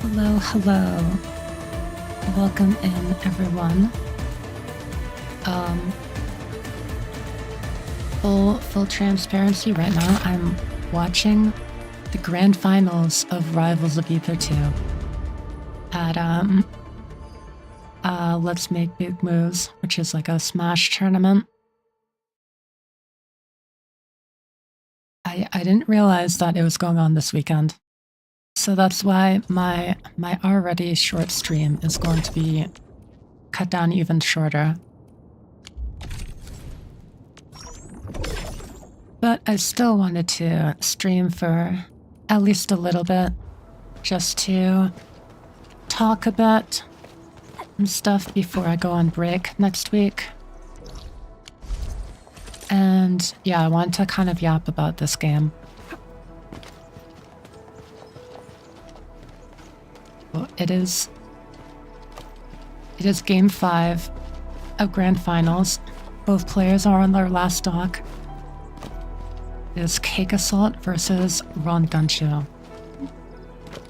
Hello, hello. Welcome in, everyone. Full transparency right now, I'm watching the grand finals of Rivals of Ether 2 at, Let's Make Big Moves, which is like a Smash tournament. I didn't realize that it was going on this weekend. So that's why my already short stream is going to be cut down even shorter. But I still wanted to stream for at least a little bit, just to talk a bit and stuff before I go on break next week. And yeah, I want to kind of yap about this game. Well, it is game 5 of Grand Finals. Both players are on their last stock. It is Cake Assault versus Ron Guncho.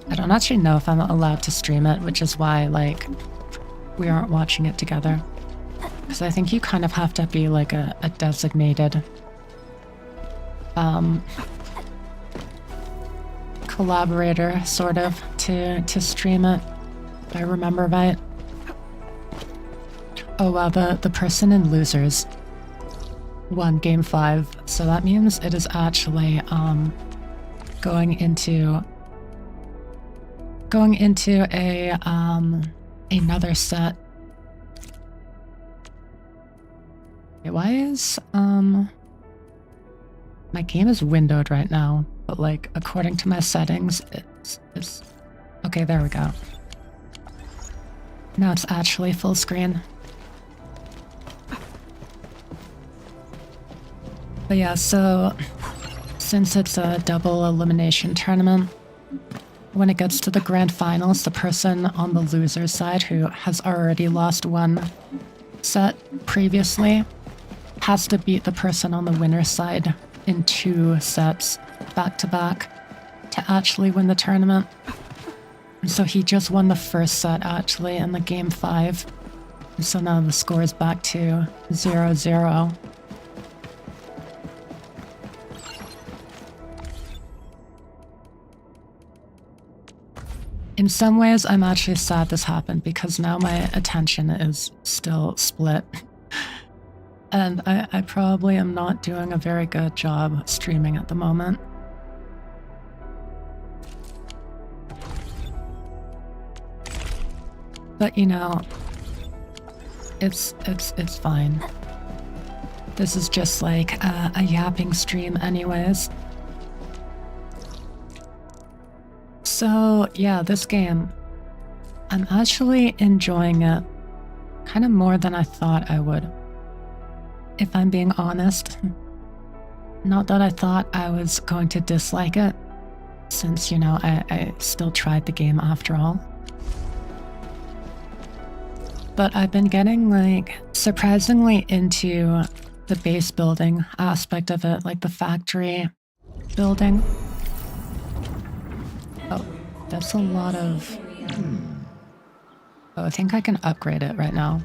I don't actually know if I'm allowed to stream it, which is why, like, we aren't watching it together. Because I think you kind of have to be, like, a designated collaborator, sort of, to stream it, if I remember right. Oh wow, the person in Losers won game 5, so that means it is actually going into a another set. Wait, why is my game is windowed right now, but like according to my settings it's okay, there we go. Now it's actually full screen. But yeah, so since it's a double elimination tournament, when it gets to the grand finals, the person on the loser side who has already lost one set previously has to beat the person on the winner's side in 2 sets back to back to actually win the tournament. And so he just won the first set actually in the game 5. And so now the score is back to 0-0. In some ways, I'm actually sad this happened because now my attention is still split. And I probably am not doing a very good job streaming at the moment. But you know, it's fine. This is just like a yapping stream anyways. So yeah, this game, I'm actually enjoying it kind of more than I thought I would, if I'm being honest. Not that I thought I was going to dislike it, since, you know, I still tried the game after all. But I've been getting, like, surprisingly into the base building aspect of it, like the factory building. Oh, that's a lot of... Oh, I think I can upgrade it right now.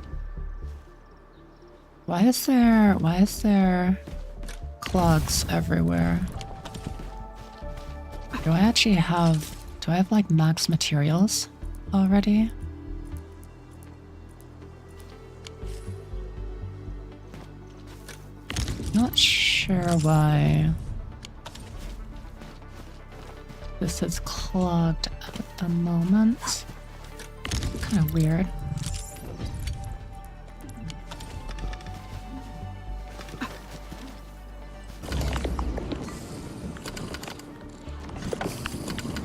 Why is there clogs everywhere? Do I have like max materials already? Not sure why this is clogged at the moment. Kind of weird.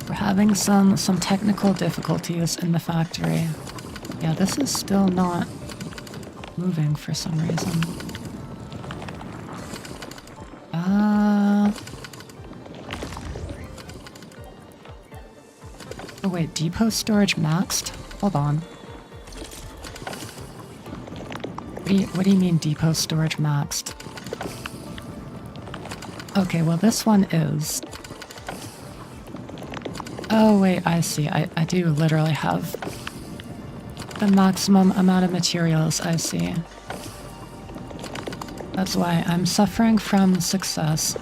We're having some technical difficulties in the factory. Yeah, this is still not moving for some reason. Oh wait, depot storage maxed? Hold on. What do you mean depot storage maxed? Okay, well this one is. Oh wait, I see. I do literally have the maximum amount of materials, I see. That's why I'm suffering from success.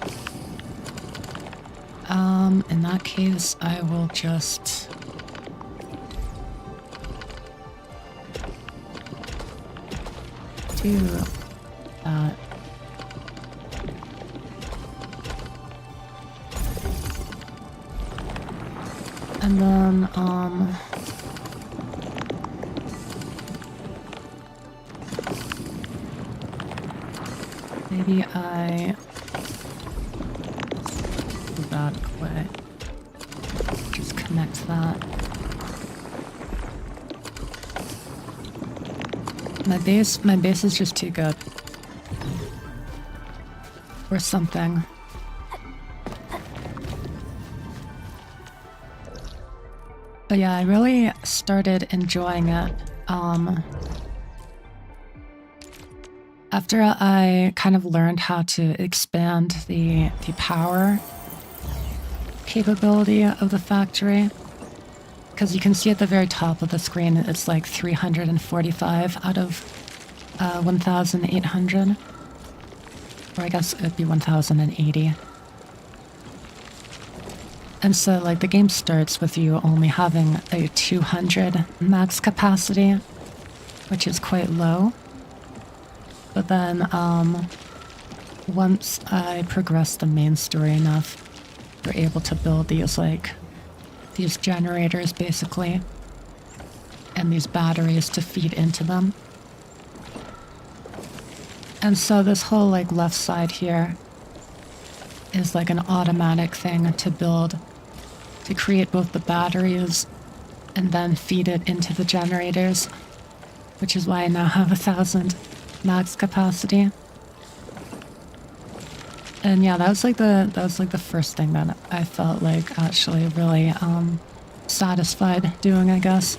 In that case, I will just... do that. And then, maybe I do that quick. Just connect that. My base is just too good. Or something. But yeah, I really started enjoying it. After I kind of learned how to expand the power capability of the factory. Because you can see at the very top of the screen, it's like 345 out of 1,800. Or I guess it'd be 1,080. And so, like, the game starts with you only having a 200 max capacity, which is quite low. But then, once I progress the main story enough, you're able to build these, like, these generators, basically, and these batteries to feed into them. And so this whole, like, left side here is like an automatic thing to build, to create both the batteries and then feed it into the generators, which is why I now have 1,000 max capacity. And yeah, that was like the first thing that I felt like actually really satisfied doing, I guess.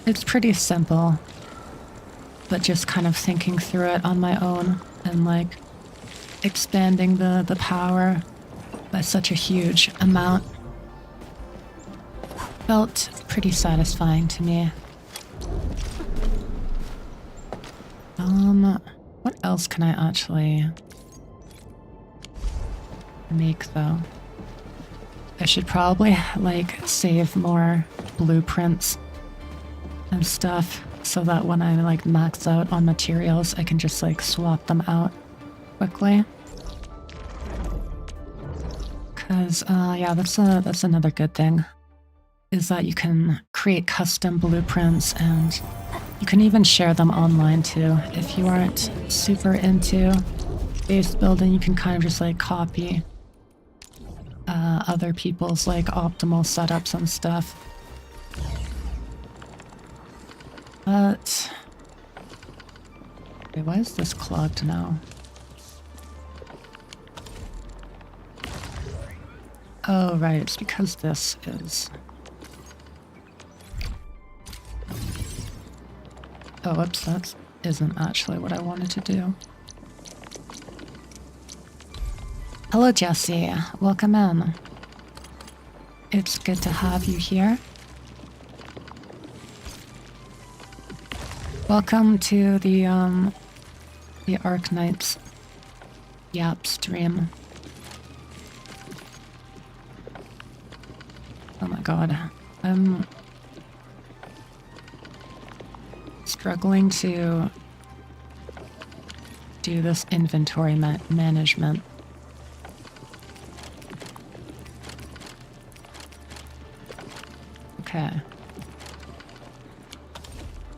It's pretty simple, but just kind of thinking through it on my own and like expanding the power by such a huge amount felt pretty satisfying to me. What else can I actually make though? I should probably like save more blueprints and stuff so that when I like max out on materials I can just like swap them out quickly. Cause yeah, that's another good thing, is that you can create custom blueprints and you can even share them online too. If you aren't super into base building, you can kind of just like copy other people's like optimal setups and stuff. But wait, why is this clogged now? Oh right, it's because this is... Oh, whoops, that isn't actually what I wanted to do. Hello, Jesse. Welcome in. It's good to have you here. Welcome to the Arknights Yap stream. Oh my god. I'm struggling to do this inventory management. Okay.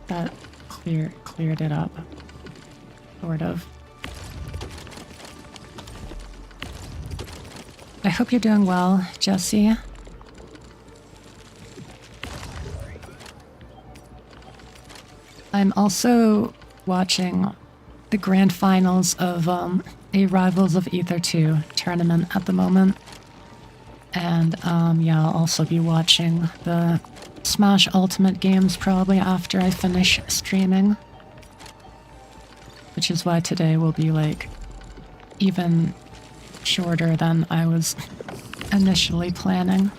That cleared it up. Sort of. I hope you're doing well, Jesse. I'm also watching the grand finals of a Rivals of Aether 2 tournament at the moment. And yeah, I'll also be watching the Smash Ultimate games probably after I finish streaming. Which is why today will be like even shorter than I was initially planning.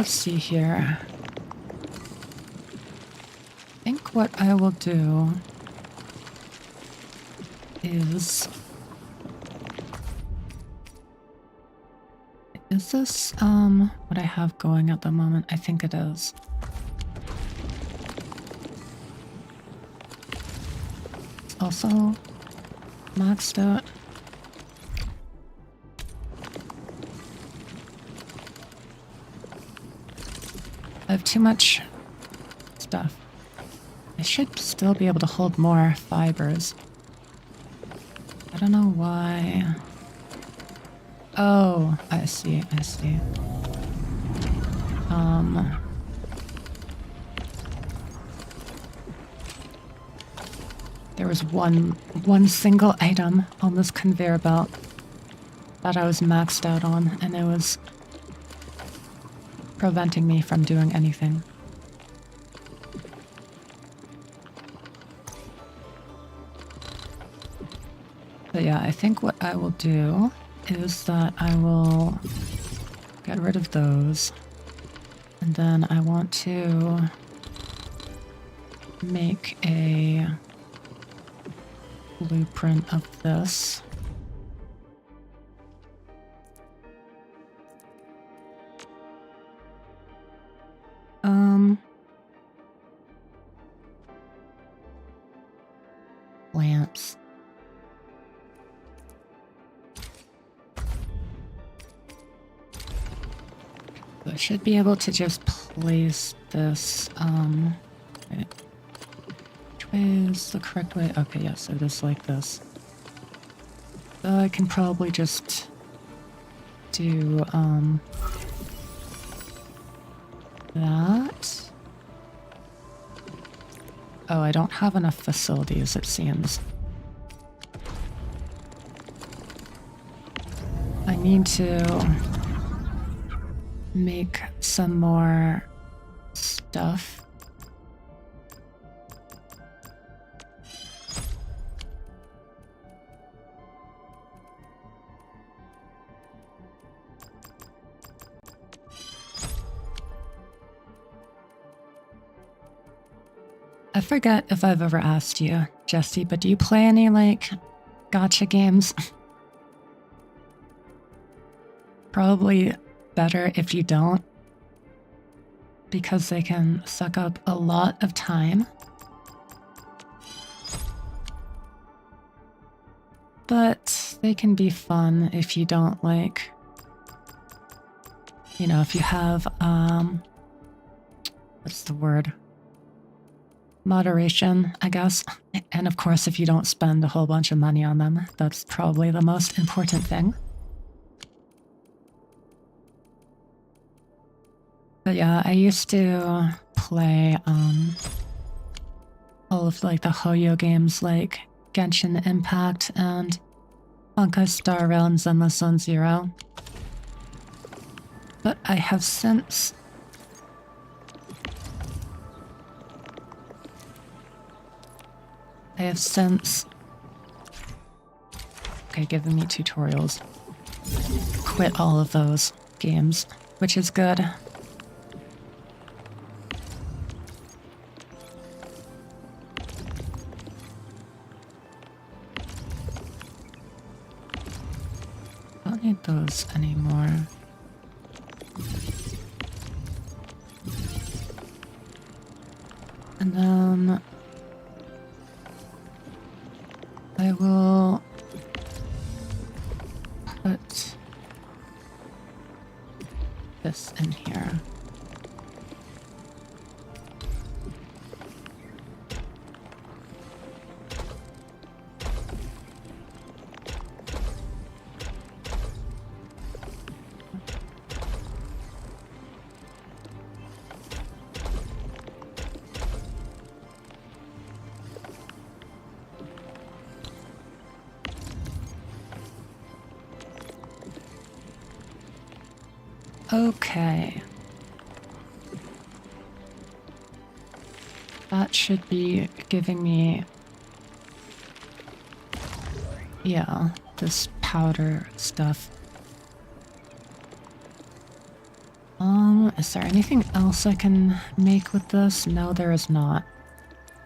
let's see here. I think what I will do is this what I have going at the moment? I think it is. It's also maxed out. I have too much stuff. I should still be able to hold more fibers. I don't know why. Oh, I see, I see. There was one single item on this conveyor belt that I was maxed out on, and it was preventing me from doing anything. But yeah, I think what I will do is that I will get rid of those. And then I want to make a blueprint of this. Lamps. So I should be able to just place this, wait. Which way is the correct way? Okay, yeah, so just like this. So I can probably just do, that. Oh, I don't have enough facilities, it seems. I need to make some more stuff. I forget if I've ever asked you, Jesse, but do you play any, like, gacha games? Probably better if you don't, because they can suck up a lot of time. But they can be fun if you don't, like, you know, if you have, what's the word? Moderation, I guess. And of course, if you don't spend a whole bunch of money on them, that's probably the most important thing. But yeah, I used to play all of like the Hoyo games like Genshin Impact and Honkai Star Rail and Zenless Zone Zero. But I have since okay, giving me tutorials, quit all of those games, which is good. Don't need those anymore. And then I will put this in here. Okay. That should be giving me, yeah, this powder stuff. Is there anything else I can make with this? No, there is not.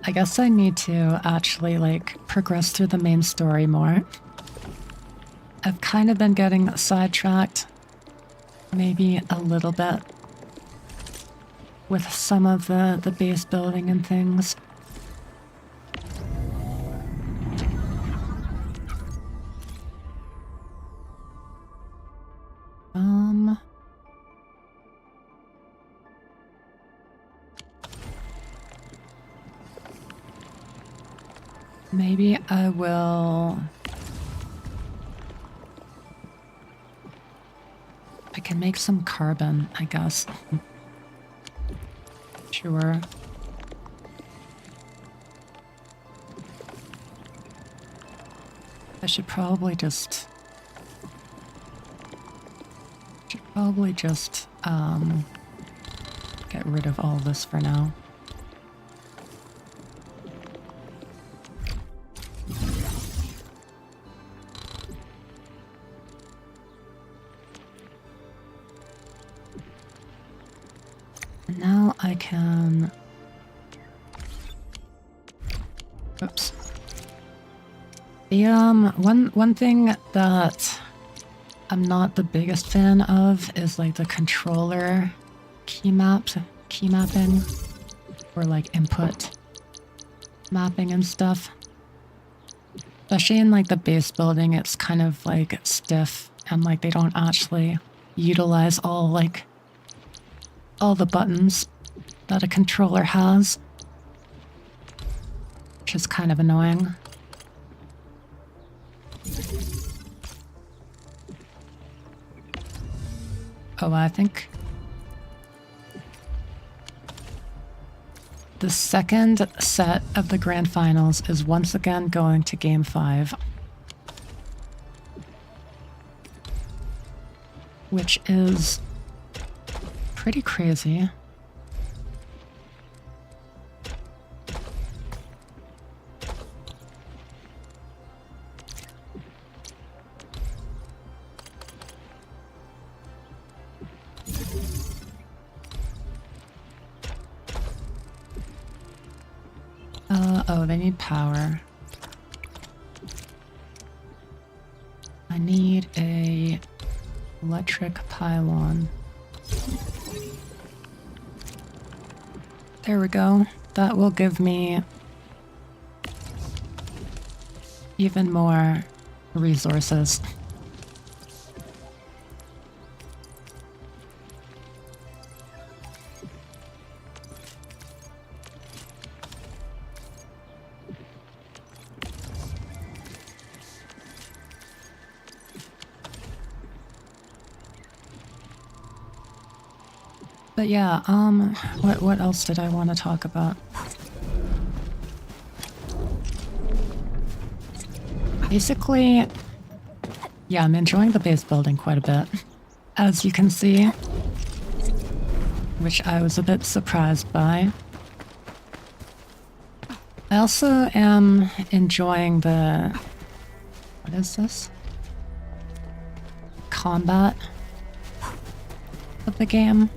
I guess I need to actually, like, progress through the main story more. I've kind of been getting sidetracked, maybe a little bit, with some of the base building and things. Maybe I will... I can make some carbon, I guess. Sure. I should probably just... get rid of all this for now. And now I can... Oops. The, one thing that I'm not the biggest fan of is like the controller key mapping, or like input mapping and stuff. Especially in like the base building, it's kind of like stiff and like they don't actually utilize all the buttons that a controller has, which is kind of annoying. Oh, I think the second set of the grand finals is once again going to Game 5. Which is pretty crazy. Oh, they need power. I need a electric pylon. There we go. That will give me even more resources. But yeah, what else did I want to talk about? Basically, yeah, I'm enjoying the base building quite a bit, as you can see, which I was a bit surprised by. I also am enjoying the... what is this? Combat of the game.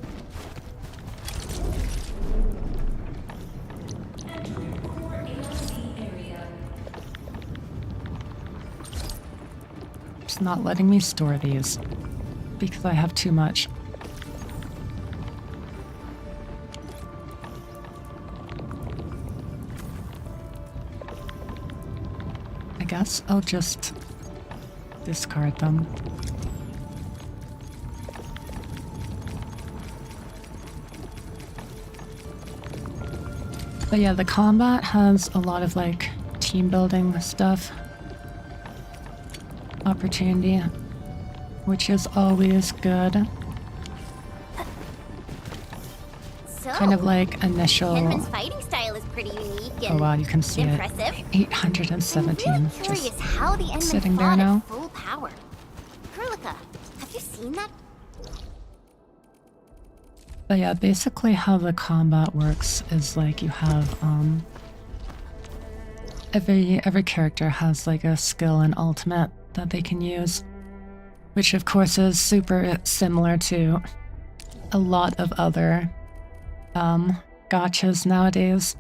It's not letting me store these because I have too much. I guess I'll just discard them. But yeah, the combat has a lot of like team building stuff. Opportunity, which is always good. So, Kind of like initial... Tenvert's fighting style is pretty unique and oh wow, you can see impressive. it. 817. I'm really curious Just how the Endman sitting there fought now. at full power. Kurlika, have you seen that? But yeah, basically how the combat works is like you have every character has like a skill and ultimate that they can use, which of course is super similar to a lot of other gachas nowadays,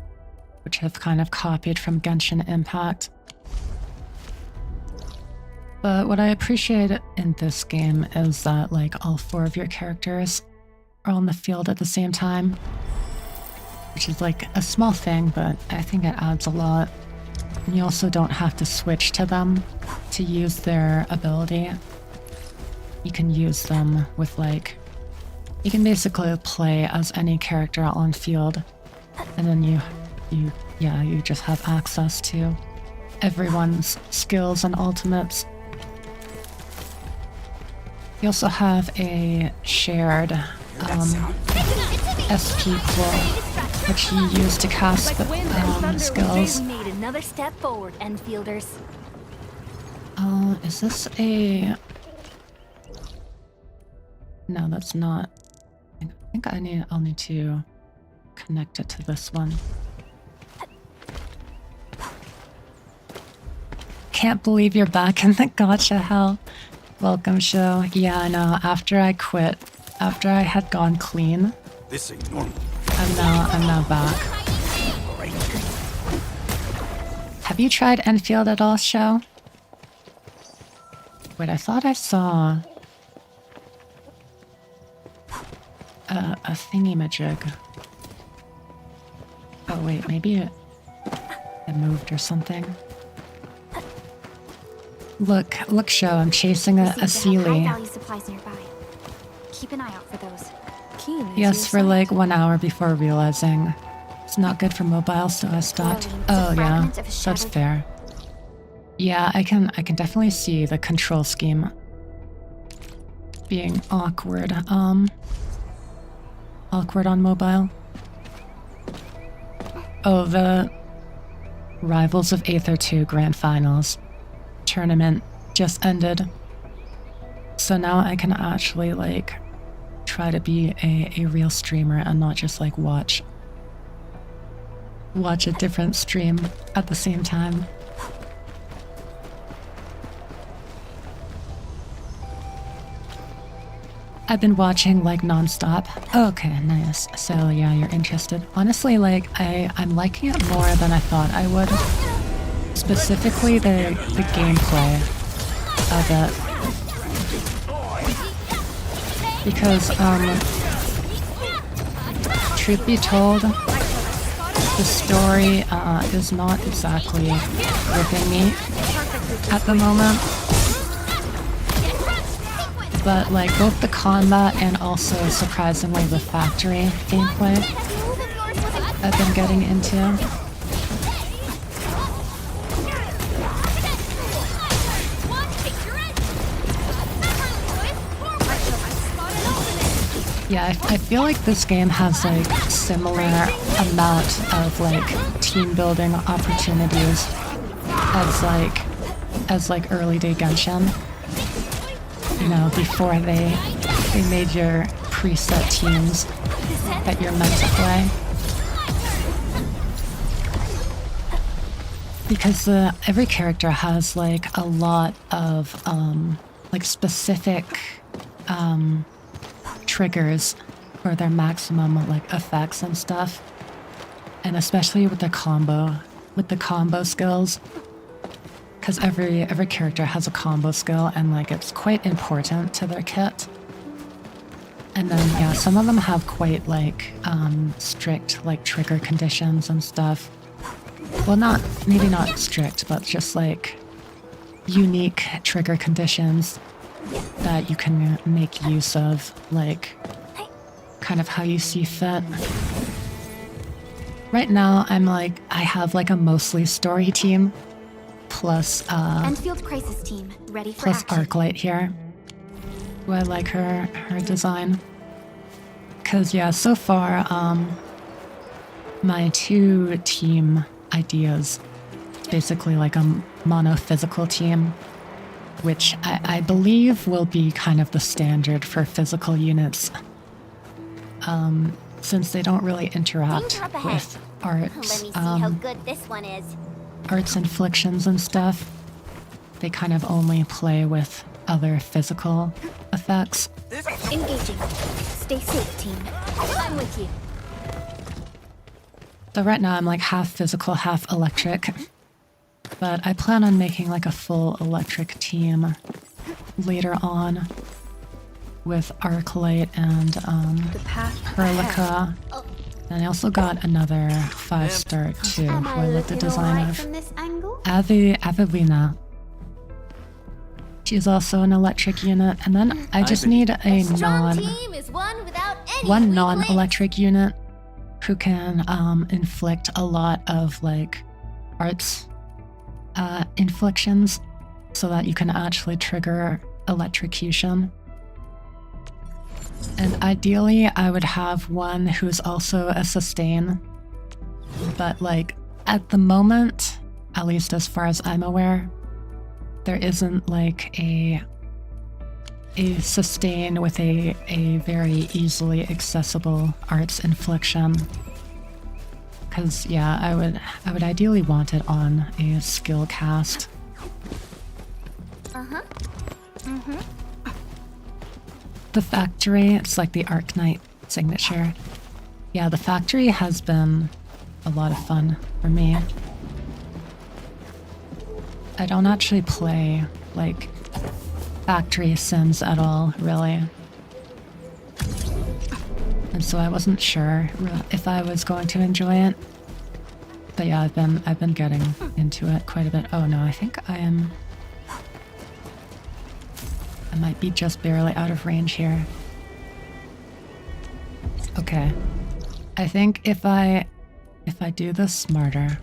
which have kind of copied from Genshin Impact. But what I appreciate in this game is that like all 4 of your characters are on the field at the same time, which is like a small thing, but I think it adds a lot. And you also don't have to switch to them to use their ability. You can use them with like, you can basically play as any character on field, and then you just have access to everyone's skills and ultimates. You also have a shared SP pool, which you use to cast skills. We made another step forward, Endfielders. Is this a... No, that's not. I think I'll need to connect it to this one. Can't believe you're back in the gacha hell. Welcome, show. Yeah, I know. After I quit, after I had gone clean, This ain't normal. I'm now back. Have you tried Enfield at all, show? Wait, I thought I saw a thingy-majig. Oh wait, maybe it moved or something. Look, show, I'm chasing a Sealy. High-value supplies nearby. Keep an eye out for those. Yes, for like 1 hour before realizing it's not good for mobile, so I stopped. Oh yeah, that's fair. Yeah, I can definitely see the control scheme being awkward. Awkward on mobile. Oh, the Rivals of Aether 2 Grand Finals tournament just ended. So now I can actually like try to be a real streamer and not just like watch a different stream at the same time. I've been watching like non-stop. Okay, nice. So yeah, you're interested. Honestly, like I'm liking it more than I thought I would. Specifically the gameplay of it. Because truth be told, the story is not exactly gripping me at the moment. But like both the combat and also surprisingly the factory gameplay I've been getting into. Yeah, I feel like this game has like similar amount of like team building opportunities as like early day Genshin. You know, before they made your preset teams that you're meant to play. Because every character has like a lot of like specific triggers for their maximum like effects and stuff. And especially with the combo skills. Because every character has a combo skill and like it's quite important to their kit. And then yeah, some of them have quite like strict like trigger conditions and stuff. Well, maybe not strict, but just like unique trigger conditions that you can make use of, like kind of how you see fit. Right now I have like a mostly story team. Plus, Endfield Crisis Team, ready for plus action. Arknight here. Ooh, I like her design. Cause yeah, so far, my 2 team ideas, basically like a monophysical team, which I believe will be kind of the standard for physical units. Since they don't really interact with Let me arts. see how good this one is. Arts inflictions and stuff. They kind of only play with other physical effects. Engaging. Stay safe, team. I'm with you. So right now I'm like half physical, half electric. But I plan on making like a full electric team later on with Arknight and The path Perlica. And I also got another 5-star too, Am who I I like the looking design alright of. from this angle? Avelina. She's also an electric unit. And then I just need a Strong team is one without any one weak non-electric unit who can inflict a lot of like arts inflictions so that you can actually trigger electrocution. And ideally I would have one who's also a sustain, but like at the moment, at least as far as I'm aware, there isn't like a sustain with a very easily accessible arts infliction. Because yeah, I would ideally want it on a skill cast. The factory, it's like the Arknight signature. Yeah, the factory has been a lot of fun for me. I don't actually play like factory sims at all, really. And so I wasn't sure if I was going to enjoy it. But yeah, I've been getting into it quite a bit. Oh no, I think I might be just barely out of range here. Okay. I think if I do this smarter,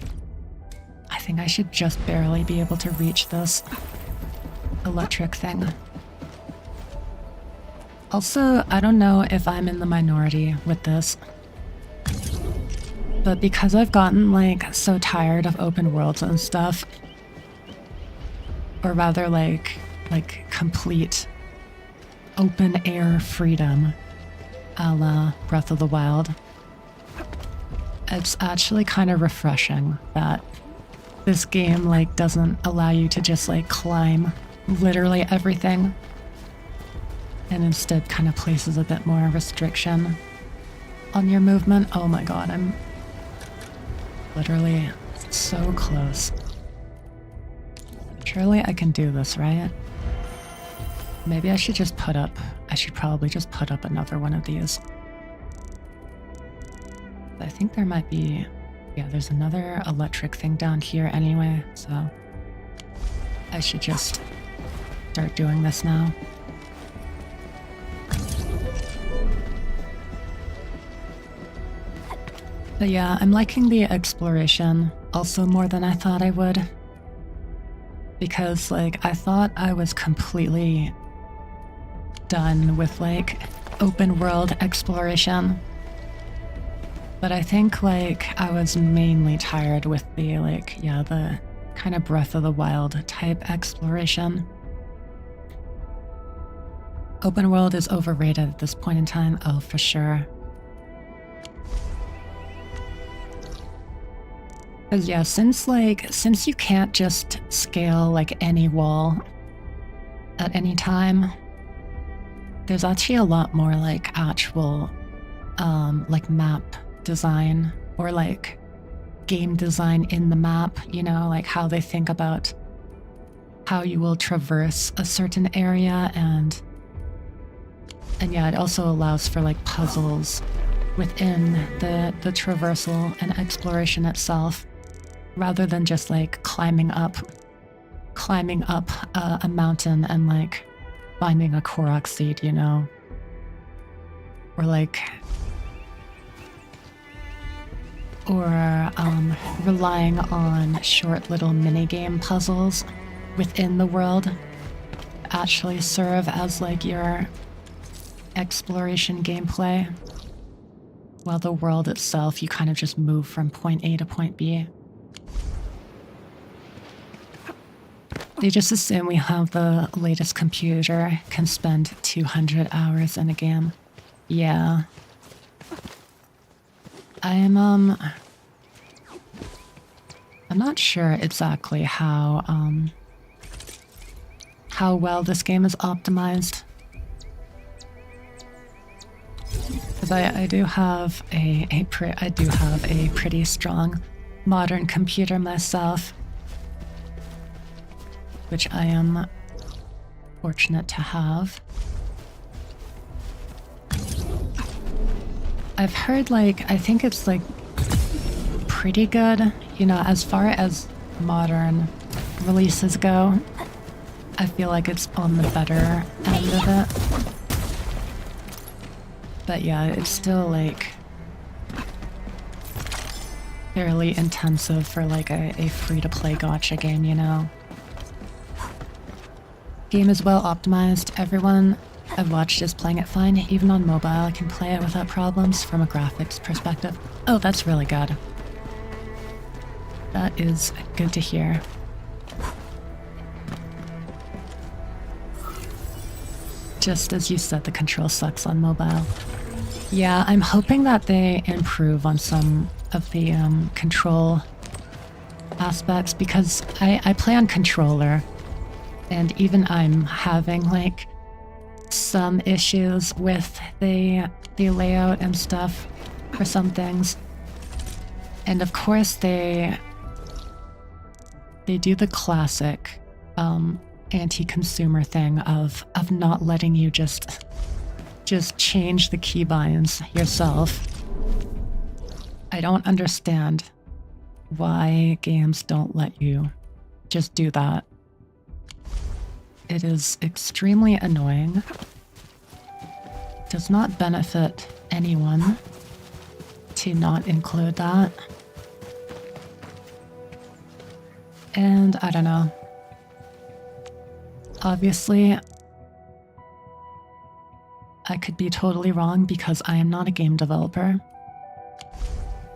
I think I should just barely be able to reach this electric thing. Also, I don't know if I'm in the minority with this, but because I've gotten like so tired of open worlds and stuff, or rather like complete open air freedom a la Breath of the Wild, it's actually kind of refreshing that this game like doesn't allow you to just like climb literally everything, and instead kind of places a bit more restriction on your movement. Oh my god, I'm literally so close. Surely I can do this, right? Maybe I should probably just put up another one of these. I think there might be, yeah, there's another electric thing down here anyway, so I should just start doing this now. But yeah, I'm liking the exploration also more than I thought I would. Because like, I thought I was completely done with like open world exploration. But I think like I was mainly tired with the like, yeah, the kind of Breath of the Wild type exploration. Open world is overrated at this point in time. Oh, for sure. Because yeah, since you can't just scale like any wall at any time, there's actually a lot more like actual like map design or like game design in the map, you know, like how they think about how you will traverse a certain area, and yeah, it also allows for like puzzles within the traversal and exploration itself, rather than just like climbing up a mountain and like finding a Korok seed, you know, or like relying on short little minigame puzzles within the world actually serve as like your exploration gameplay, while the world itself, you kind of just move from point A to point B. They just assume we have the latest computer, can spend 200 hours in a game. Yeah. I'm not sure exactly how how well this game is optimized. Because I do have a pretty strong modern computer myself, which I am fortunate to have. I've heard, like, I think it's like pretty good, you know, as far as modern releases go. I feel like it's on the better end of it. But yeah, it's still like fairly intensive for like a free-to-play gacha game, you know. Game is well optimized. Everyone I've watched is playing it fine. Even on mobile, I can play it without problems from a graphics perspective. Oh, that's really good. That is good to hear. Just as you said, the control sucks on mobile. Yeah, I'm hoping that they improve on some of the control aspects, because I play on controller, and even I'm having like some issues with the layout and stuff for some things. And of course they do the classic anti-consumer thing of not letting you just change the keybinds yourself. I don't understand why games don't let you just do that. It is extremely annoying. Does not benefit anyone to not include that. And I don't know. Obviously, I could be totally wrong because I am not a game developer.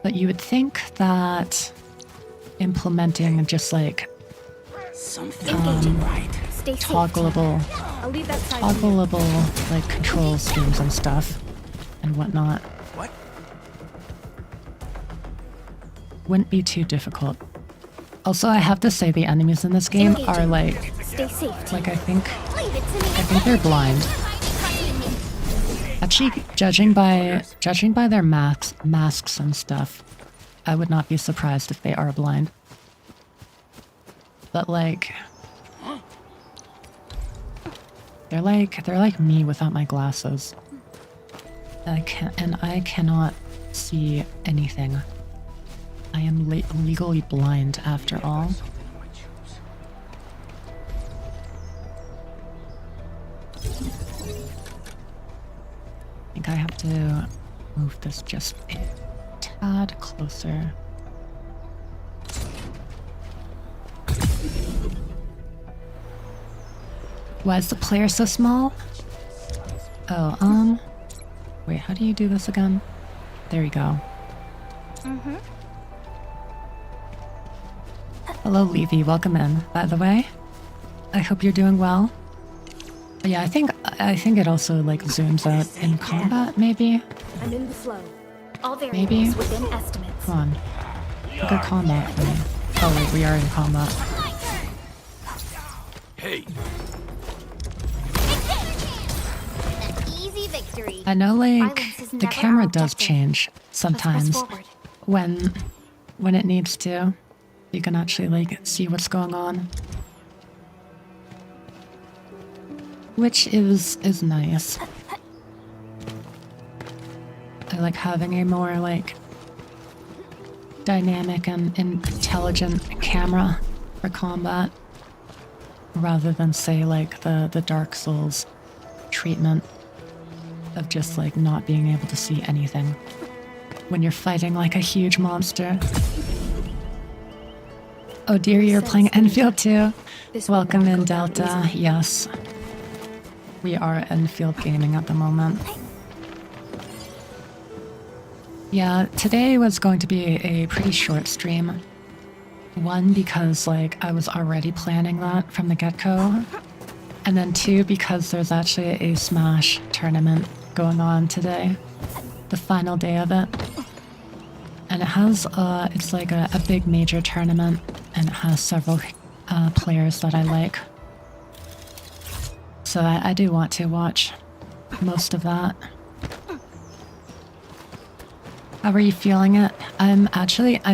But you would think that implementing just like toggleable like control schemes and stuff and whatnot wouldn't be too difficult. Also, I have to say the enemies in this game are like I think they're blind. Actually, judging by their masks and stuff, I would not be surprised if they are blind. But like, they're like me without my glasses. I cannot see anything. I am legally blind after all. I think I have to move this just a tad closer. Why is the player so small? Oh, wait, how do you do this again? There you go. Hello, Levy, welcome in, by the way. I hope you're doing well. Yeah, I think it also like zooms out in combat, maybe? I'm in the flow. All Maybe? variables within estimates. Come on. Look at combat for me. Oh wait, we are in combat. Hey. Easy victory. I know, like, Violence is the never camera our does objective. change sometimes Let's press when it needs to. You can actually, like, see what's going on. Which is nice. I like having a more, like, dynamic and intelligent camera for combat, rather than, say, like, the Dark Souls treatment of just, like, not being able to see anything when you're fighting, like, a huge monster. Oh dear, you're playing Enfield too? Welcome in, Delta. Yes. We are Enfield gaming at the moment. Yeah, today was going to be a pretty short stream. One, because, like, I was already planning that from the get-go. And then two, because there's actually a Smash tournament going on today. The final day of it. And it has, it's like a big major tournament, and it has several players that I like. So I do want to watch most of that. How are you feeling it? I'm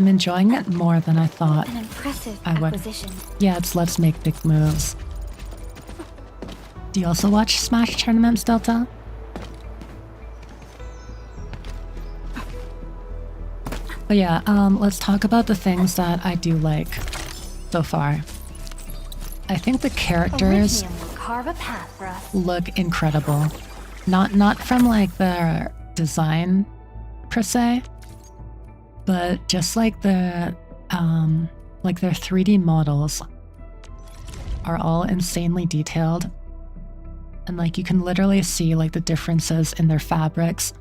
enjoying it more than I thought An impressive I would. acquisition. Yeah, it's let's make big moves. Do you also watch Smash tournaments, Delta? But yeah, let's talk about the things that I do like so far. I think the characters Originium will carve a path for us. look incredible. Not from like their design per se, but just like their 3D models are all insanely detailed. And like you can literally see like the differences in their fabrics,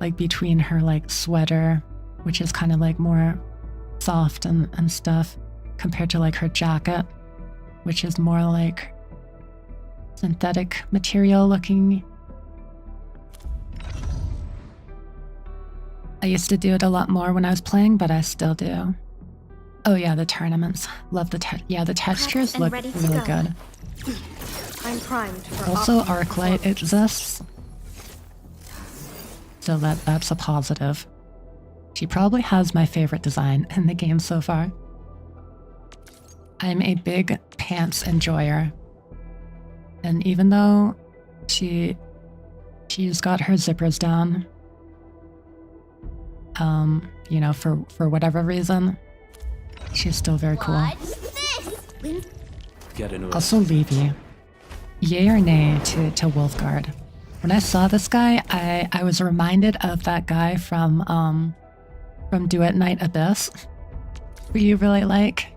like between her like sweater, which is kind of like more soft and stuff, compared to like her jacket, which is more like synthetic material looking. I used to do it a lot more when I was playing, but I still do. Oh yeah, the tournaments. Love the the textures and look ready to really go. good. I'm primed for Also, optimal Arknight performance. exists, so that's a positive. She probably has my favorite design in the game so far. I'm a big pants enjoyer, and even though she's got her zippers down, you know, for whatever reason, she's still very cool. What's this? Get into it. Also, Levy. Yay or nay to Wolfguard? When I saw this guy, I was reminded of that guy from Duet Night Abyss, who you really like.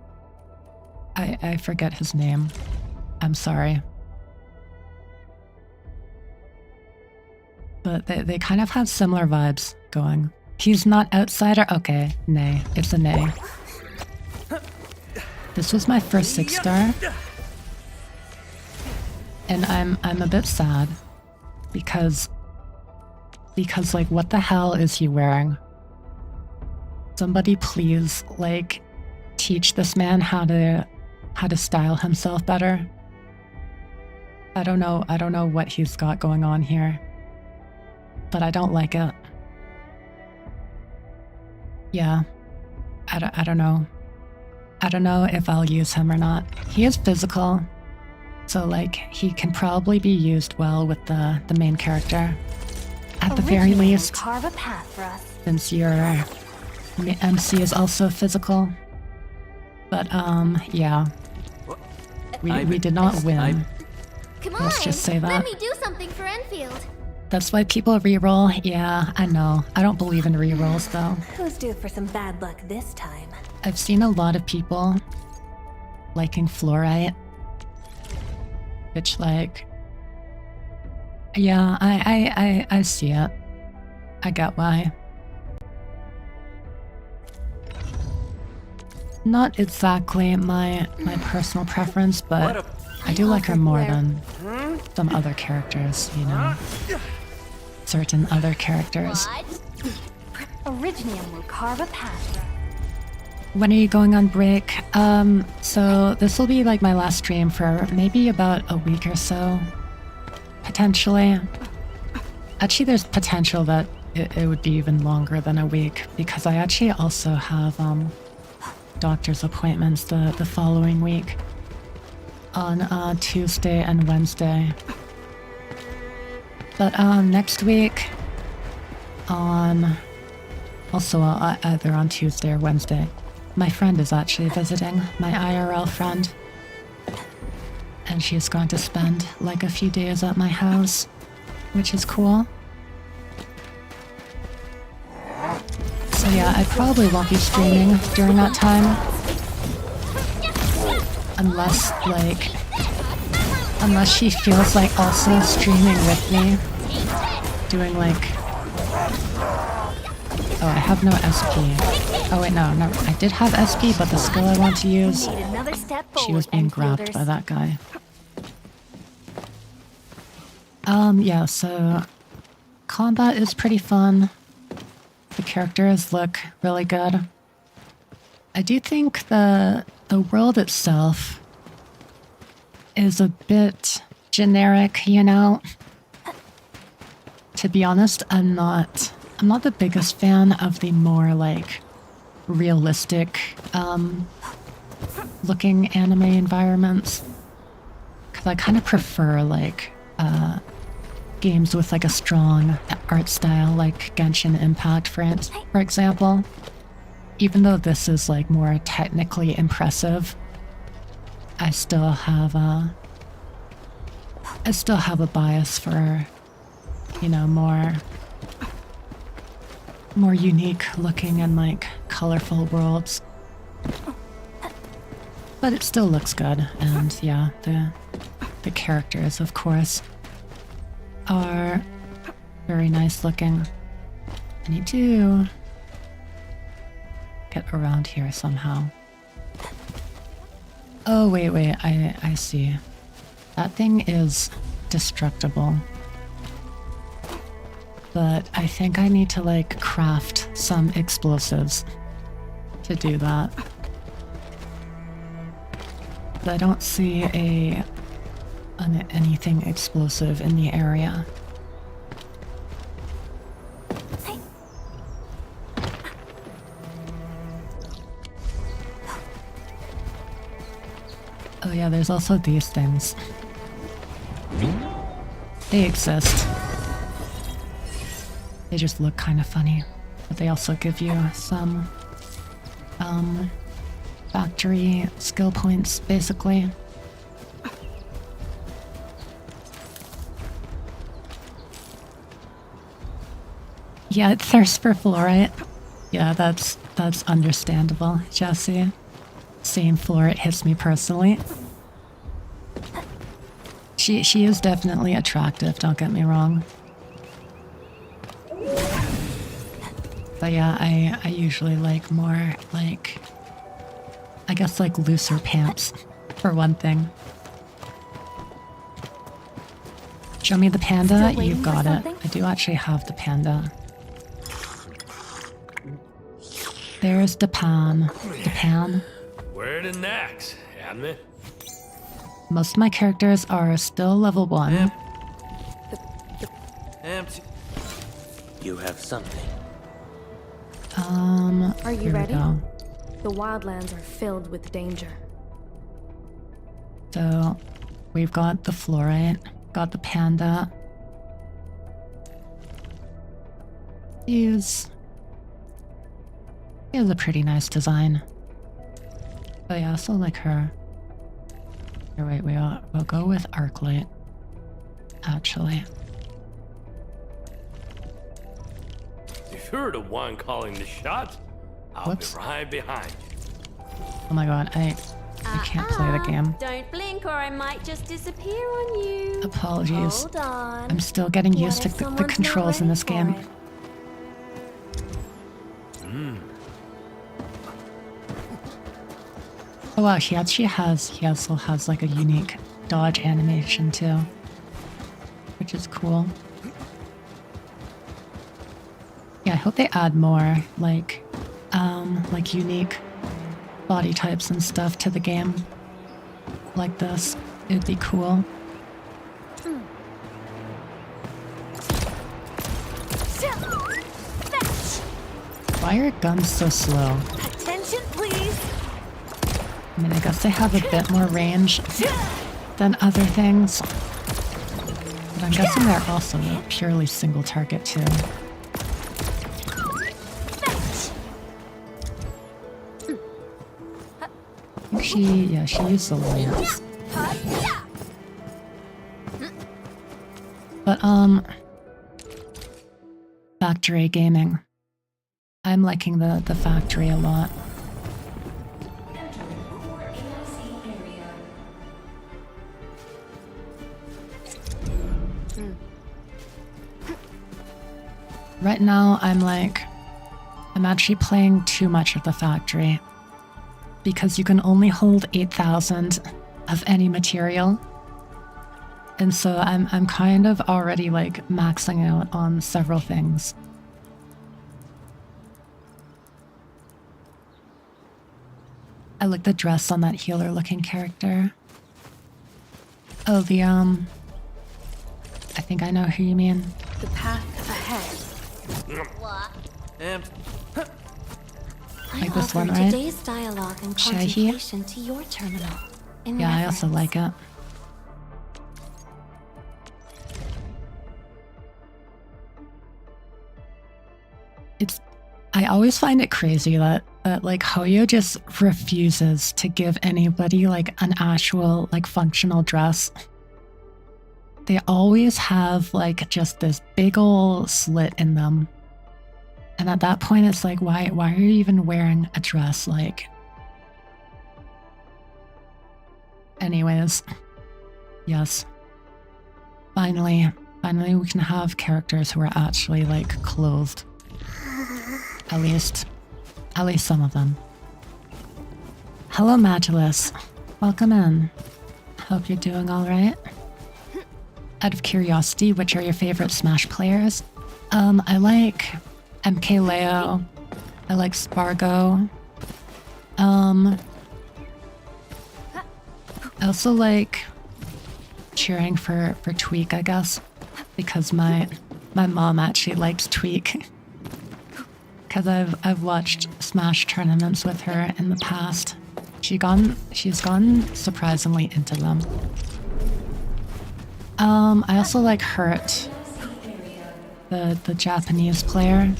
I forget his name. I'm sorry. But they kind of have similar vibes going. He's not outsider? Okay, nay. It's a nay. This was my first 6-star. And I'm a bit sad because like what the hell is he wearing? Somebody please like teach this man how to style himself better. I don't know what he's got going on here, but I don't like it. Yeah, I don't know. I don't know if I'll use him or not. He is physical, so like he can probably be used well with the main character. At the very Originium will least, carve a path for us. since your MC is also physical. But yeah, we did not win. Come Let's on, just say that. let me do something for Enfield. That's why people reroll. Yeah, I know. I don't believe in rerolls though. Who's due for some bad luck this time? I've seen a lot of people liking fluorite, which like, yeah, I see it. I get why. Not exactly my personal preference, but I do like her more than some other characters, you know. Certain other characters. Originium will carve a path for us. When are you going on break? So this will be like my last stream for maybe about a week or so. Potentially. Actually, there's potential that it would be even longer than a week because I actually also have doctor's appointments the following week on Tuesday and Wednesday. But next week also either on Tuesday or Wednesday, my friend is actually visiting, my IRL friend. And she's going to spend like a few days at my house, which is cool. So yeah, I probably won't be streaming during that time. Unless she feels like also streaming with me. Doing like... Oh, I have no SP. Oh wait, no, I did have SP, but the skill I want to use, Need another step she forward, was being grabbed Enfielders. by that guy. Yeah, so combat is pretty fun. The characters look really good. I do think the world itself is a bit generic, you know. To be honest, I'm not the biggest fan of the more like realistic looking anime environments. Cause I kind of prefer like games with like a strong art style like Genshin Impact for example. Even though this is like more technically impressive, I still have a bias for, you know, more unique looking and like colorful worlds. But it still looks good, and yeah, the characters, of course, are very nice looking. I need to get around here somehow. Oh, wait, I see. That thing is destructible. But I think I need to, like, craft some explosives to do that. But I don't see anything explosive in the area. Oh yeah, there's also these things. They exist. They just look kind of funny, but they also give you some factory skill points, basically. Yeah, it thirsts for fluorite. Yeah, that's understandable, Jesse. Seeing fluorite hits me personally. She is definitely attractive, don't get me wrong. But yeah, I usually like more, like, I guess like looser pants, for one thing. Show me the panda, you've got it. I do actually have the panda. There's Depan. Depan. Where the next, admin? Most of my characters are still level 1. Empty. You have something. Are you here we ready? go. The wildlands are filled with danger. So, we've got the fluorite, got the panda. He has a pretty nice design. But yeah, I also like her. Here, wait, we'll go with Arknight, actually. If you're the one calling the shots, I'll Whoops. be right behind you. Oh my god, I can't play the game. Don't blink or I might just disappear on you. Apologies. Hold on. I'm still getting What used to if the someone's controls not in this ready for game. it? Oh wow, he also has like a unique dodge animation too, which is cool. Yeah, I hope they add more like unique body types and stuff to the game like this. It'd be cool. Why are guns so slow? Attention, please. I mean, I guess they have a bit more range than other things. But I'm guessing they're also a purely single target too. I think she used the lance. But, factory gaming. I'm liking the factory a lot. Right now, I'm actually playing too much of the factory because you can only hold 8,000 of any material. And so I'm kind of already like maxing out on several things. I like the dress on that healer looking character. Oh, I think I know who you mean. The path ahead. What? Amped. I Like this one, offer right? today's dialogue and Shahi? contemplation to your terminal. In Yeah, I also reverence. like it. I always find it crazy that like Hoyo just refuses to give anybody like an actual like functional dress. They always have like just this big ol' slit in them. And at that point it's like, why are you even wearing a dress? Like, anyways, yes. Finally we can have characters who are actually like clothed. At least some of them. Hello, Magulus. Welcome in. Hope you're doing alright. Out of curiosity, which are your favorite Smash players? I like MK Leo. I like Spargo. I also like cheering for Tweak, I guess. Because my mom actually likes Tweak. Because I've watched Smash tournaments with her in the past. She's gone surprisingly into them. I also like Hurt, the Japanese player.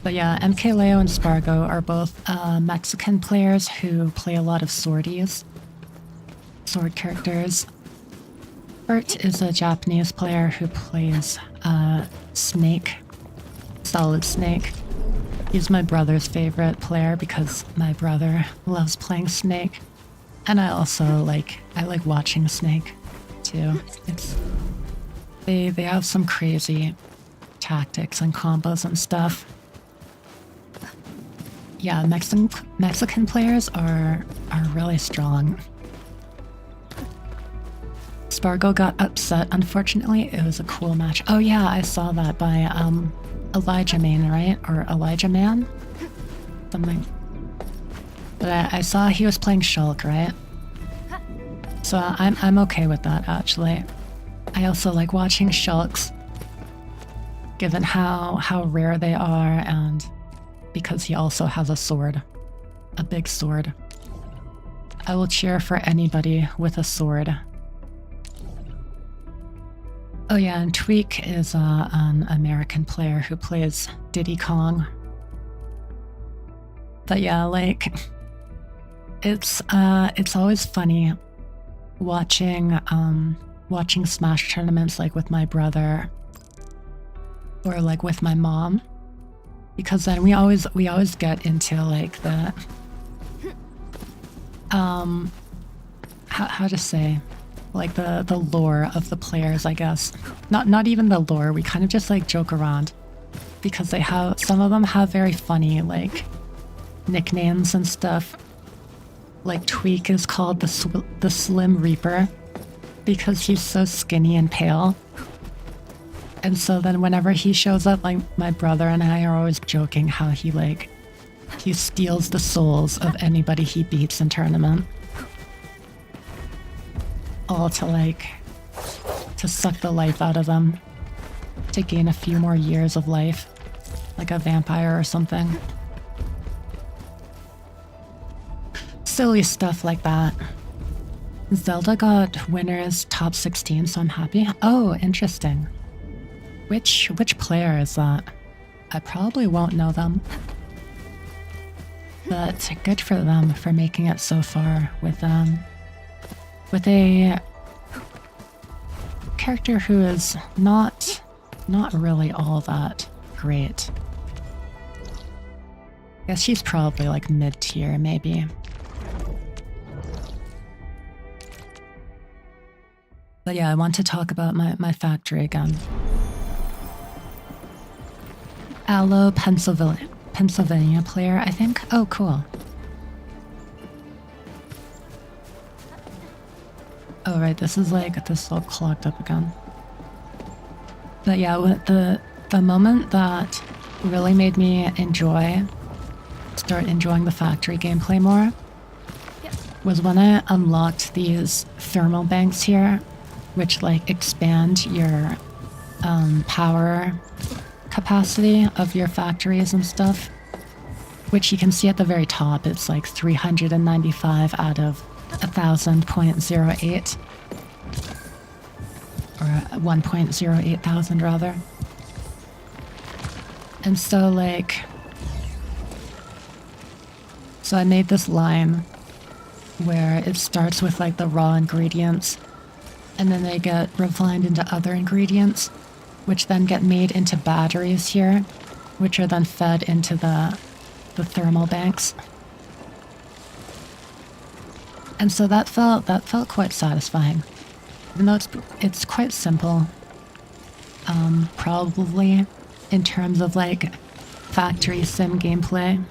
But yeah, MK Leo and Spargo are both Mexican players who play a lot of swordies. Sword characters. Hurt is a Japanese player who plays Snake. Solid Snake. He's my brother's favorite player because my brother loves playing Snake. And I also like watching Snake too. They have some crazy tactics and combos and stuff. Yeah, Mexican players are really strong. Spargo got upset. Unfortunately, it was a cool match. Oh yeah, I saw that by Elijah Man, right? Or Elijah Man? Something. But I saw he was playing Shulk, right? So I'm okay with that, actually. I also like watching Shulks, given how rare they are, and because he also has a sword. A big sword. I will cheer for anybody with a sword. Oh yeah, and Tweak is an American player who plays Diddy Kong. But yeah, like, it's always funny watching Smash tournaments like with my brother or like with my mom, because then we always get into like the how to say, like the lore of the players, I guess. Not even the lore, we kind of just like joke around because some of them have very funny like nicknames and stuff. Like Tweak is called the Slim Reaper because he's so skinny and pale. And so then whenever he shows up, like my brother and I are always joking how he steals the souls of anybody he beats in tournament. All to suck the life out of them, to gain a few more years of life, like a vampire or something. Silly stuff like that. Zelda got winners top 16, so I'm happy. Oh, interesting. Which player is that? I probably won't know them. But good for them for making it so far with a character who is not really all that great. I guess she's probably like mid-tier, maybe. But yeah, I want to talk about my factory again. Aloe, Pennsylvania player, I think. Oh, cool. Oh, right, this is all clogged up again. But yeah, the moment that really made me start enjoying the factory gameplay more was when I unlocked these thermal banks here which like expand your power capacity of your factories and stuff, which you can see at the very top. It's like 395 out of 1,000.08, or 1.08 thousand rather. And so like, so I made this line where it starts with like the raw ingredients, and then they get refined into other ingredients, which then get made into batteries here, which are then fed into the thermal banks. And so that felt quite satisfying, even though it's quite simple, probably in terms of like factory sim gameplay.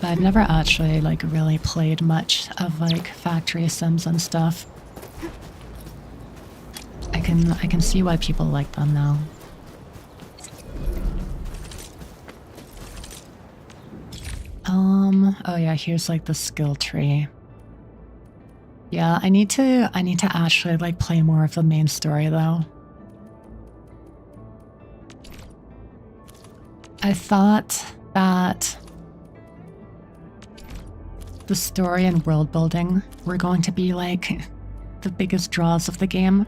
But I've never actually like really played much of like factory sims and stuff. I can see why people like them now. Oh yeah, here's like the skill tree. Yeah, I need to actually like play more of the main story though. I thought that the story and world building were going to be like the biggest draws of the game,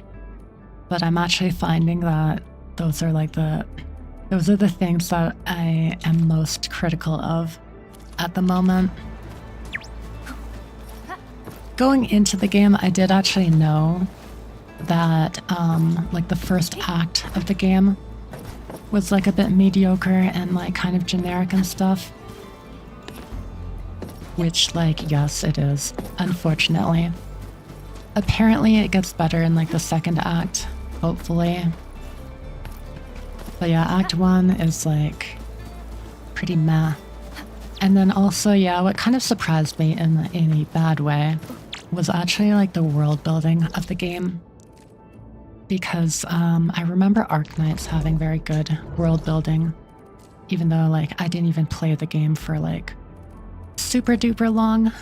but I'm actually finding that those are the things that I am most critical of at the moment. Going into the game, I did actually know that like the first act of the game was like a bit mediocre and like kind of generic and stuff. Which, like, yes, it is, unfortunately. Apparently it gets better in like the second act, hopefully. But yeah, Act 1 is like pretty meh. And then also, yeah, what kind of surprised me in a bad way was actually like the world building of the game. Because I remember Arknights having very good world building, even though like I didn't even play the game for like super duper long.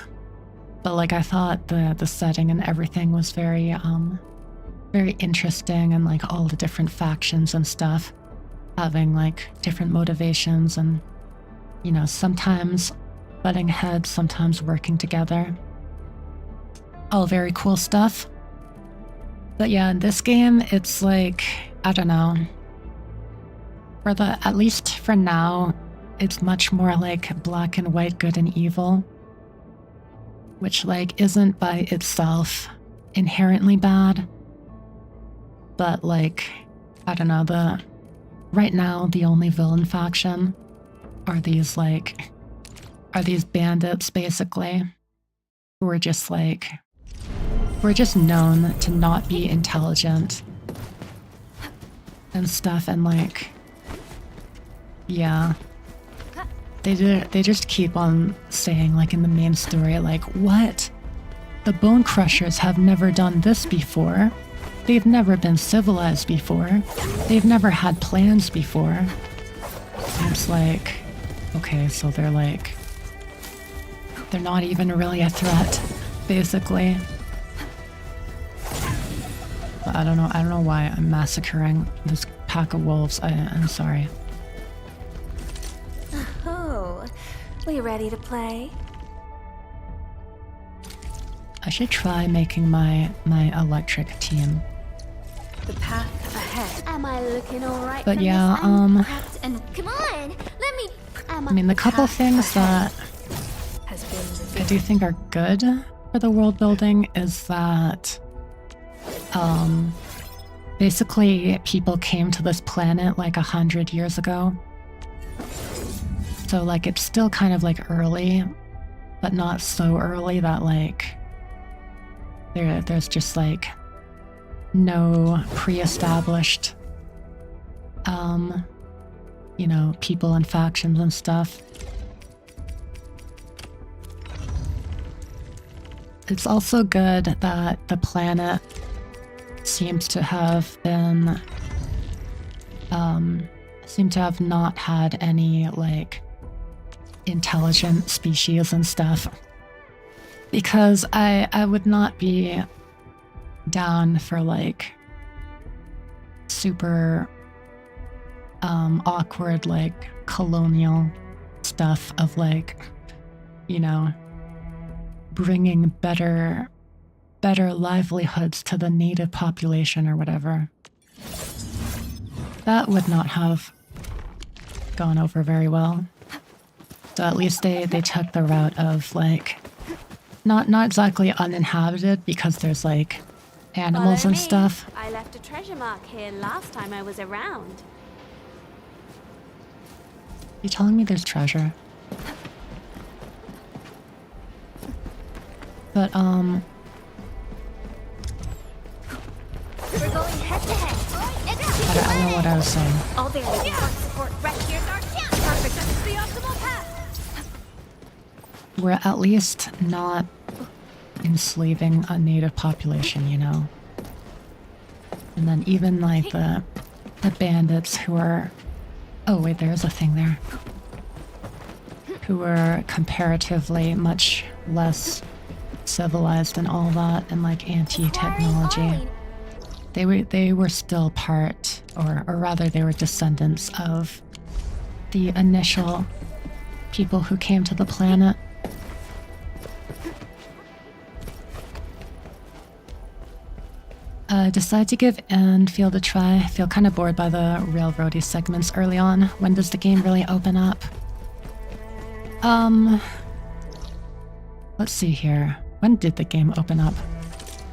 But like I thought the setting and everything was very very interesting, and like all the different factions and stuff having like different motivations, and you know, sometimes butting heads, sometimes working together. All very cool stuff. But yeah, in this game, it's like, I don't know. At least for now, it's much more like black and white, good and evil. Which like isn't by itself inherently bad. But like, I don't know, right now the only villain faction are these bandits basically, who are just like, we're just known to not be intelligent and stuff, and like, yeah, they just keep on saying like in the main story, like, what? The Bone Crushers have never done this before. They've never been civilized before. They've never had plans before. And it's like, okay, so they're not even really a threat, basically. But I don't know why I'm massacring this pack of wolves. I'm sorry. Oh, we ready to play? I should try making my electric team. The path ahead. Am I looking alright? But yeah, And come on, let me. I mean, the couple things that Has been I do think are good for the world building is that basically people came to this planet like 100 years ago. So like it's still kind of like early, but not so early that like there's just like no pre-established you know, people and factions and stuff. It's also good that the planet seems to have been not had any like intelligent species and stuff, because I would not be down for like super awkward like colonial stuff of like, you know, bringing better livelihoods to the native population or whatever. That would not have gone over very well. So at least they took the route of like not exactly uninhabited because there's like animals and stuff. I left a treasure mark here last time I was around. You telling me there's treasure? But We're going head to head. I don't know what I was saying. All there is support right here's our chance. Perfect. That's the optimal path. We're at least not enslaving a native population, you know? And then even like the bandits who are... Oh wait, there's a thing there. Who are comparatively much less civilized and all that, and like anti-technology. They were still part, or rather they were descendants of the initial people who came to the planet. Decided to give Endfield a try. I feel kind of bored by the railroady segments early on. When does the game really open up? Let's see here. When did the game open up?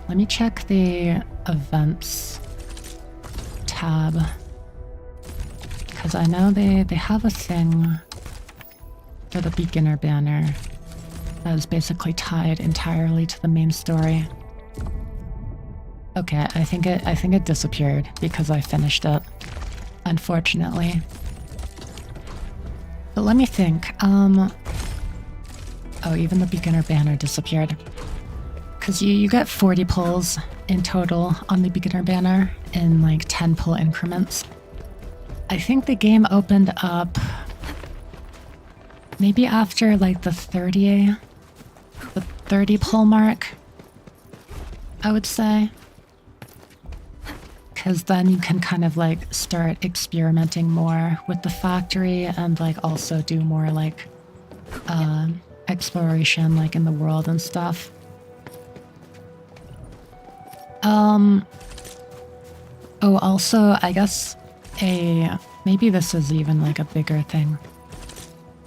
Let me check the events tab. Because I know they have a thing for the beginner banner that is basically tied entirely to the main story. Okay, I think it disappeared because I finished it, unfortunately. But let me think. Oh, even the beginner banner disappeared. Because you get 40 pulls in total on the beginner banner in like 10 pull increments. I think the game opened up maybe after like the 30 pull mark, I would say. Because then you can kind of like start experimenting more with the factory and like also do more like exploration like in the world and stuff. Oh, also, I guess maybe this is even like a bigger thing.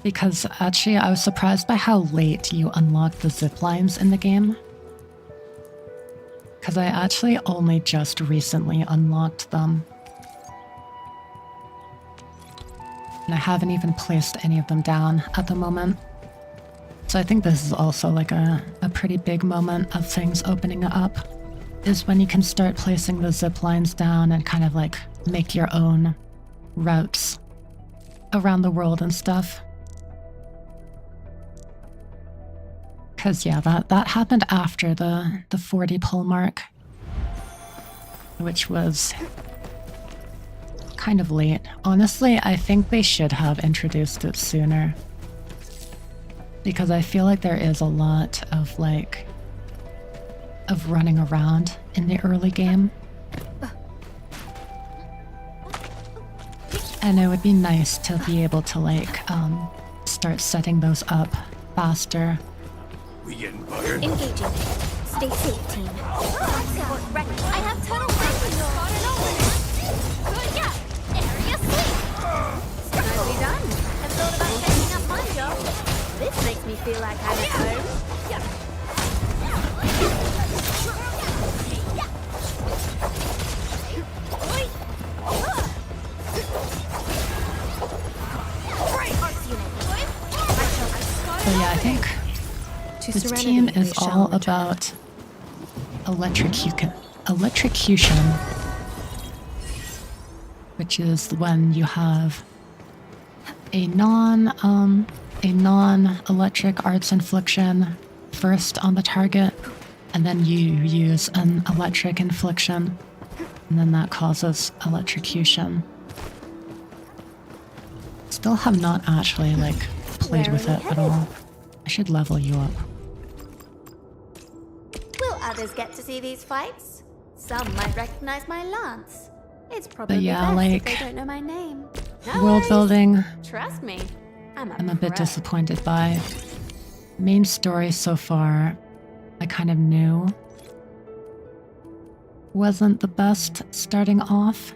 Because actually I was surprised by how late you unlock the zip lines in the game. Because I actually only just recently unlocked them. And I haven't even placed any of them down at the moment. So I think this is also like a pretty big moment of things opening up. Is when you can start placing the zip lines down and kind of like make your own routes around the world and stuff. Because yeah, that happened after the 40 pull mark, which was kind of late. Honestly, I think they should have introduced it sooner. Because I feel like there is a lot of like of running around in the early game. And it would be nice to be able to like start setting those up faster. We getting buggered? Engaging. Stay safe, team. I have tunnel vision. Good, yeah. Area sleep. Nicely done. I've thought about taking up my job. This makes me feel like I'm at home. So yeah, I think this team is all about electrocution, which is when you have a non-electric arts infliction first on the target, and then you use an electric infliction, and then that causes electrocution. Still have not actually like played with it at all. I should level you up. Will others get to see these fights? Some might recognize my lance. It's probably yeah, best like, if they don't know my name. No world worries. building, Trust me, I'm a bit pro. disappointed by. Main story so far, I kind of knew wasn't the best starting off.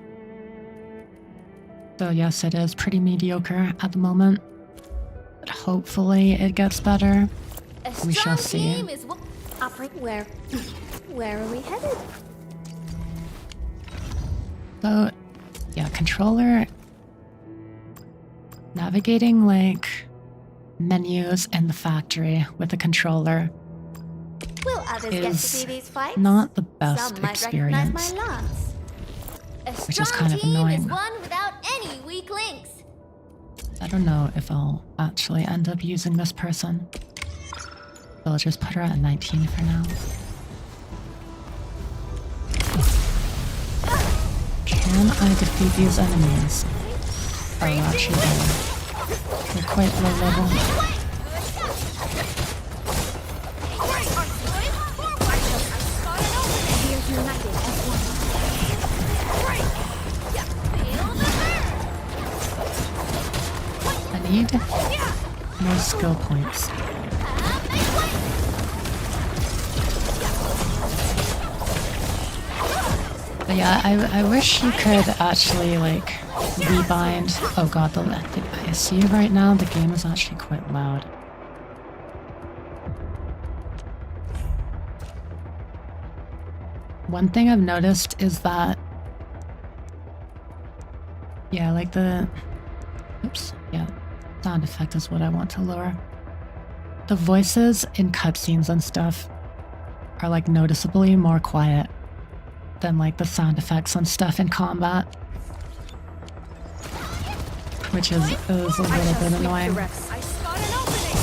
So yes, it is pretty mediocre at the moment. But hopefully it gets better. A We shall strong see. team is where are we headed? So, yeah, controller navigating like menus in the factory with the controller Will others get to is see these fights? not the best Some might recognize experience. my lance. A Which is strong kind of team annoying. is one without any weak links. I don't know if I'll actually end up using this person. So I'll just put her at 19 for now. Can I defeat these enemies? Oh, actually, they're quite low level. Here's united as one. I need more skill points. But yeah, I wish you could actually like rebind. Oh god, I see right now the game is actually quite loud. One thing I've noticed is that, yeah, like the, oops, yeah, sound effect is what I want to lower. The voices in cutscenes and stuff are like noticeably more quiet than like the sound effects and stuff in combat, which is a little bit annoying. I spot an opening.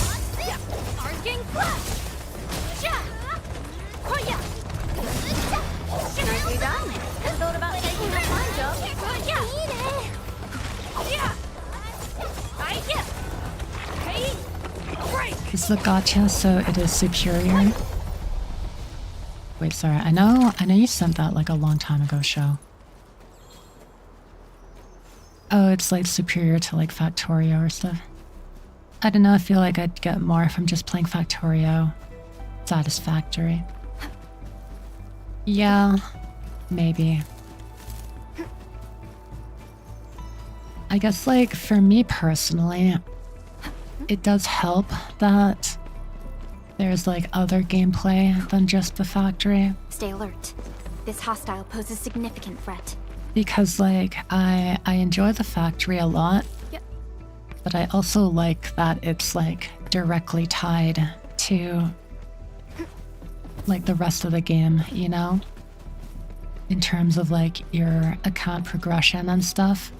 Arcing flash. Nicely done. Have thought about taking up my job. This is a gotcha, so it is superior. Wait, sorry, I know you sent that like a long time ago, show. Oh, it's like superior to like Factorio or stuff. I don't know, I feel like I'd get more from just playing Factorio. Satisfactory. Yeah, maybe. I guess like for me personally, it does help that there's like other gameplay than just the factory. Stay alert. This hostile poses significant threat. Because like I enjoy the factory a lot. Yep. But I also like that it's like directly tied to like the rest of the game, you know? In terms of like your account progression and stuff.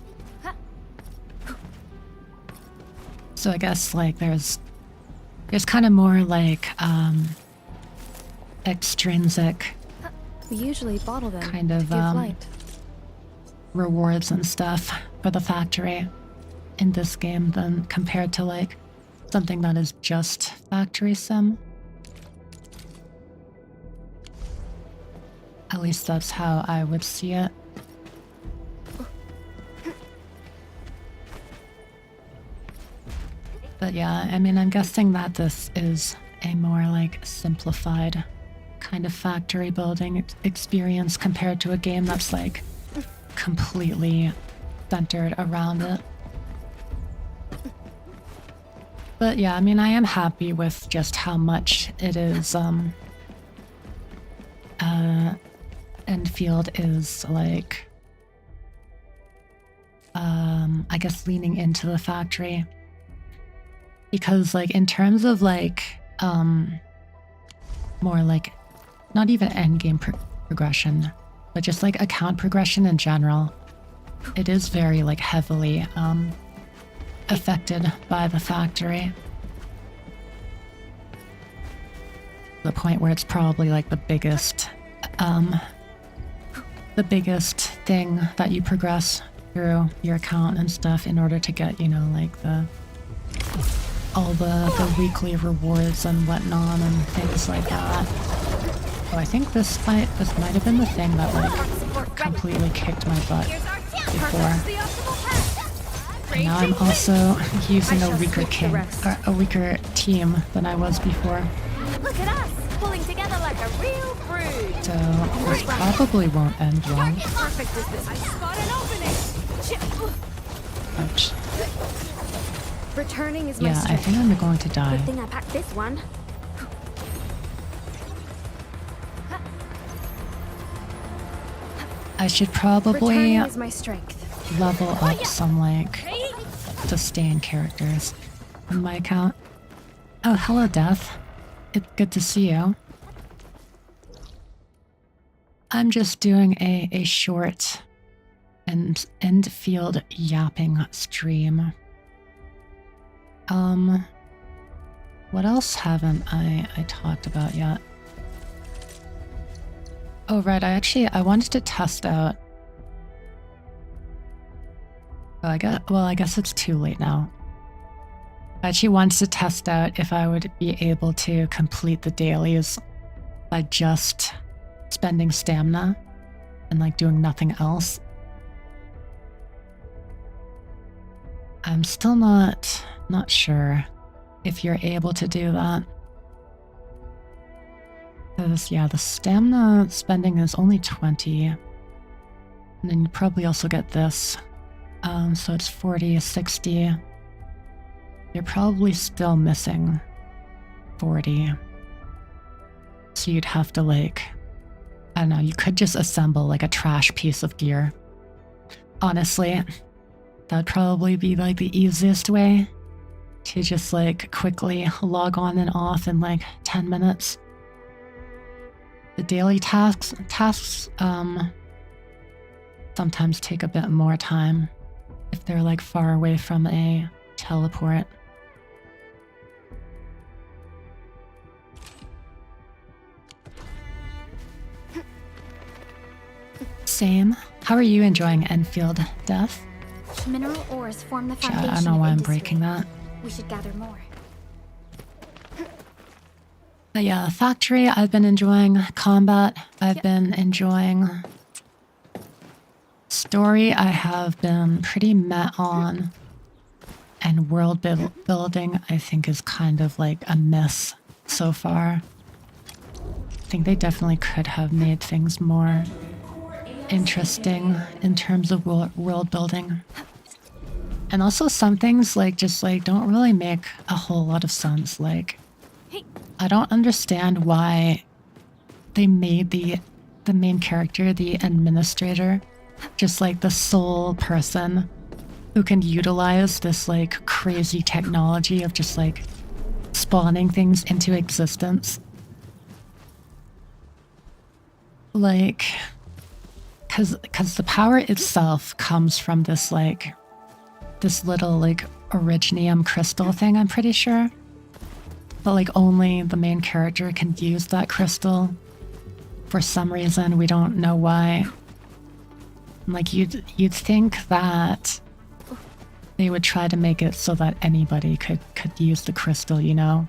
So I guess like there's kind of more like extrinsic We usually bottle them kind to of give light. rewards and stuff for the factory in this game than compared to like something that is just factory sim. At least that's how I would see it. But yeah, I mean, I'm guessing that this is a more like simplified kind of factory building experience compared to a game that's like completely centered around it. But yeah, I mean, I am happy with just how much it is, Endfield is like, I guess leaning into the factory. Because like in terms of like, more like, not even endgame progression, but just like account progression in general, it is very like heavily, affected by the factory. The point where it's probably like the biggest thing that you progress through your account and stuff in order to get, you know, like all the weekly rewards and whatnot and things like that. Oh, I think this fight, this might have been the thing that like Support ready. completely kicked my butt Here's our chance. before. Perfect's the optimal path. And now I'm also using I a shall weaker sweep the king, rest. or a weaker team than I was before. Look at us, pulling together like a real brood. So this probably won't end well. Target perfect is this. I spot an opening. Ouch. Returning is my Yeah, I strength. think I'm going to die. Good thing I packed this one. I should probably Returning is my strength. level up some like sustain characters on my account. Oh, hello, Death. It's good to see you. I'm just doing a short and Endfield yapping stream. What else haven't I talked about yet? Oh right, I wanted to test out. Oh, I guess it's too late now. I actually wanted to test out if I would be able to complete the dailies by just spending stamina and like doing nothing else. I'm still not sure if you're able to do that. Because, yeah, the stamina spending is only 20. And then you probably also get this. So it's 40, 60. You're probably still missing 40. So you'd have to like, I don't know, you could just assemble like a trash piece of gear. Honestly, that'd probably be like the easiest way to just like quickly log on and off in like 10 minutes. The daily tasks sometimes take a bit more time if they're like far away from a teleport. Same. How are you enjoying Enfield, Death? Mineral ores form the Yeah, foundation. I don't know of why I'm industry. breaking that. We should gather more. But yeah, factory, I've been enjoying combat. I've been enjoying story. I have been pretty met on, and world building, I think, is kind of like a miss so far. I think they definitely could have made things more interesting in terms of world building. And also some things like just like don't really make a whole lot of sense. Like, I don't understand why they made the main character, the administrator, just like the sole person who can utilize this like crazy technology of just like spawning things into existence. Like, cause the power itself comes from this like, this little like originium crystal thing, I'm pretty sure. But like only the main character can use that crystal for some reason. We don't know why. Like you'd think that they would try to make it so that anybody could use the crystal, you know?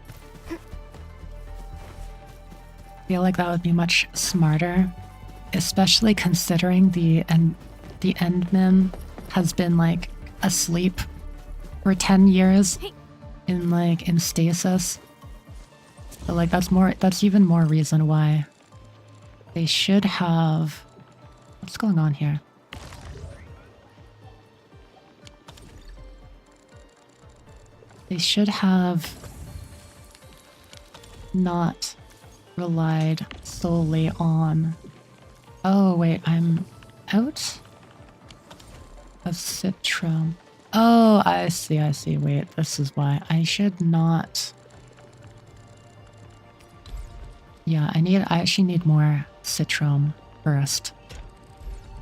I feel like that would be much smarter, especially considering the Endman has been like asleep for 10 years in stasis. But like that's even more reason why they should have. What's going on here? They should have not relied solely on. Oh wait, I'm out of Citron. Oh, I see. Wait, this is why I should not. Yeah, I actually need more Citron first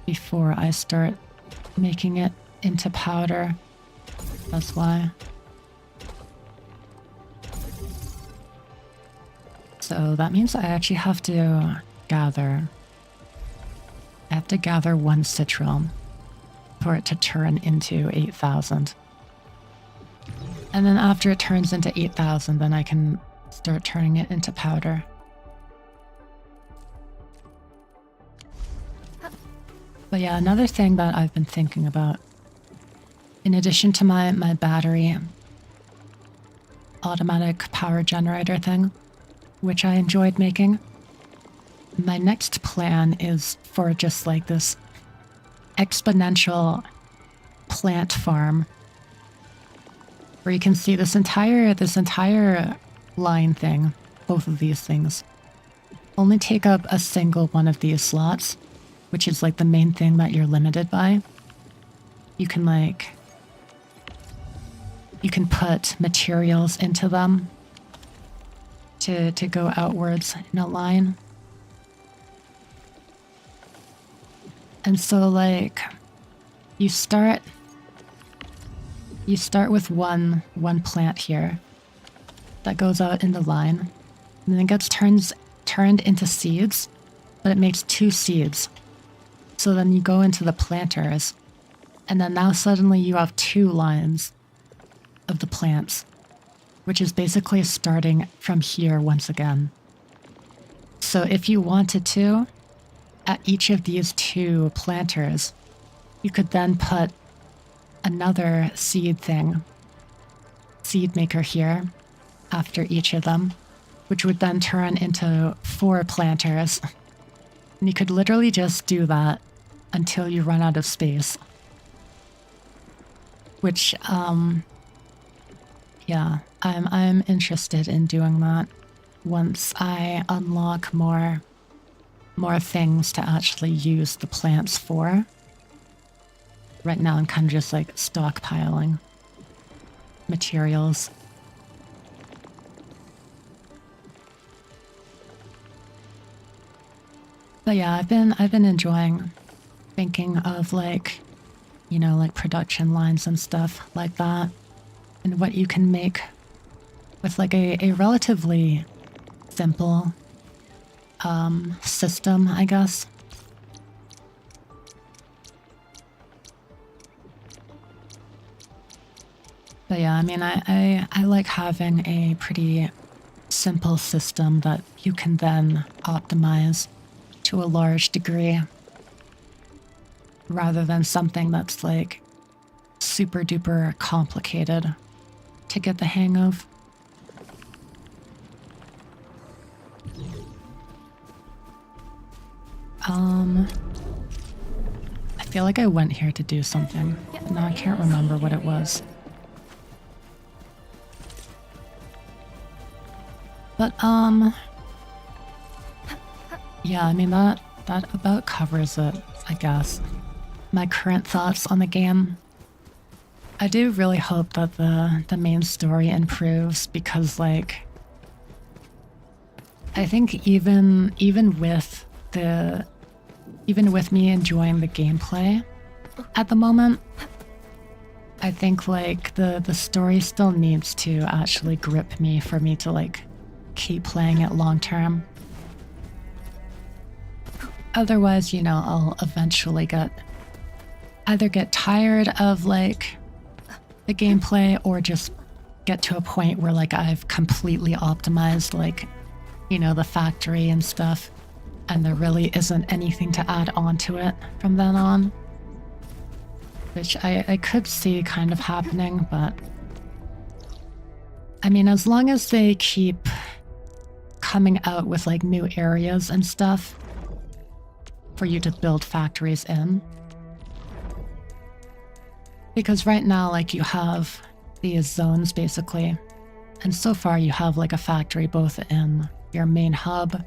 before I start making it into powder. That's why. So that means I actually have to gather. I have to gather 1 Citron for it to turn into 8,000. And then after it turns into 8,000, then I can start turning it into powder. But yeah, another thing that I've been thinking about, in addition to my battery automatic power generator thing, which I enjoyed making, my next plan is for just like this exponential plant farm where you can see this entire line thing, both of these things, only take up a single one of these slots, which is like the main thing that you're limited by. You can put materials into them to go outwards in a line. And so like you start with one plant here that goes out in the line, and then it gets turned into seeds, but it makes 2 seeds. So then you go into the planters, and then now suddenly you have 2 lines of the plants, which is basically starting from here once again. So if you wanted to, at each of these 2 planters, you could then put another seed maker here after each of them, which would then turn into 4 planters. And you could literally just do that until you run out of space. Which, yeah, I'm interested in doing that once I unlock more things to actually use the plants for. Right now I'm kind of just like stockpiling materials. But yeah, I've been enjoying thinking of like, you know, like production lines and stuff like that, and what you can make with like a relatively simple system, I guess. But yeah, I mean, I like having a pretty simple system that you can then optimize to a large degree, rather than something that's like super duper complicated to get the hang of. I feel like I went here to do something. Now I can't remember what it was. But, yeah, I mean, that about covers it, I guess. My current thoughts on the game. I do really hope that the main story improves, because, like, I think even with me enjoying the gameplay at the moment, I think, like, the story still needs to actually grip me for me to, like, keep playing it long term. Otherwise, you know, I'll eventually either get tired of like the gameplay, or just get to a point where like I've completely optimized like, you know, the factory and stuff, and there really isn't anything to add on to it from then on. Which I could see kind of happening, but I mean, as long as they keep coming out with like new areas and stuff for you to build factories in. Because right now, like, you have these zones basically, and so far you have like a factory both in your main hub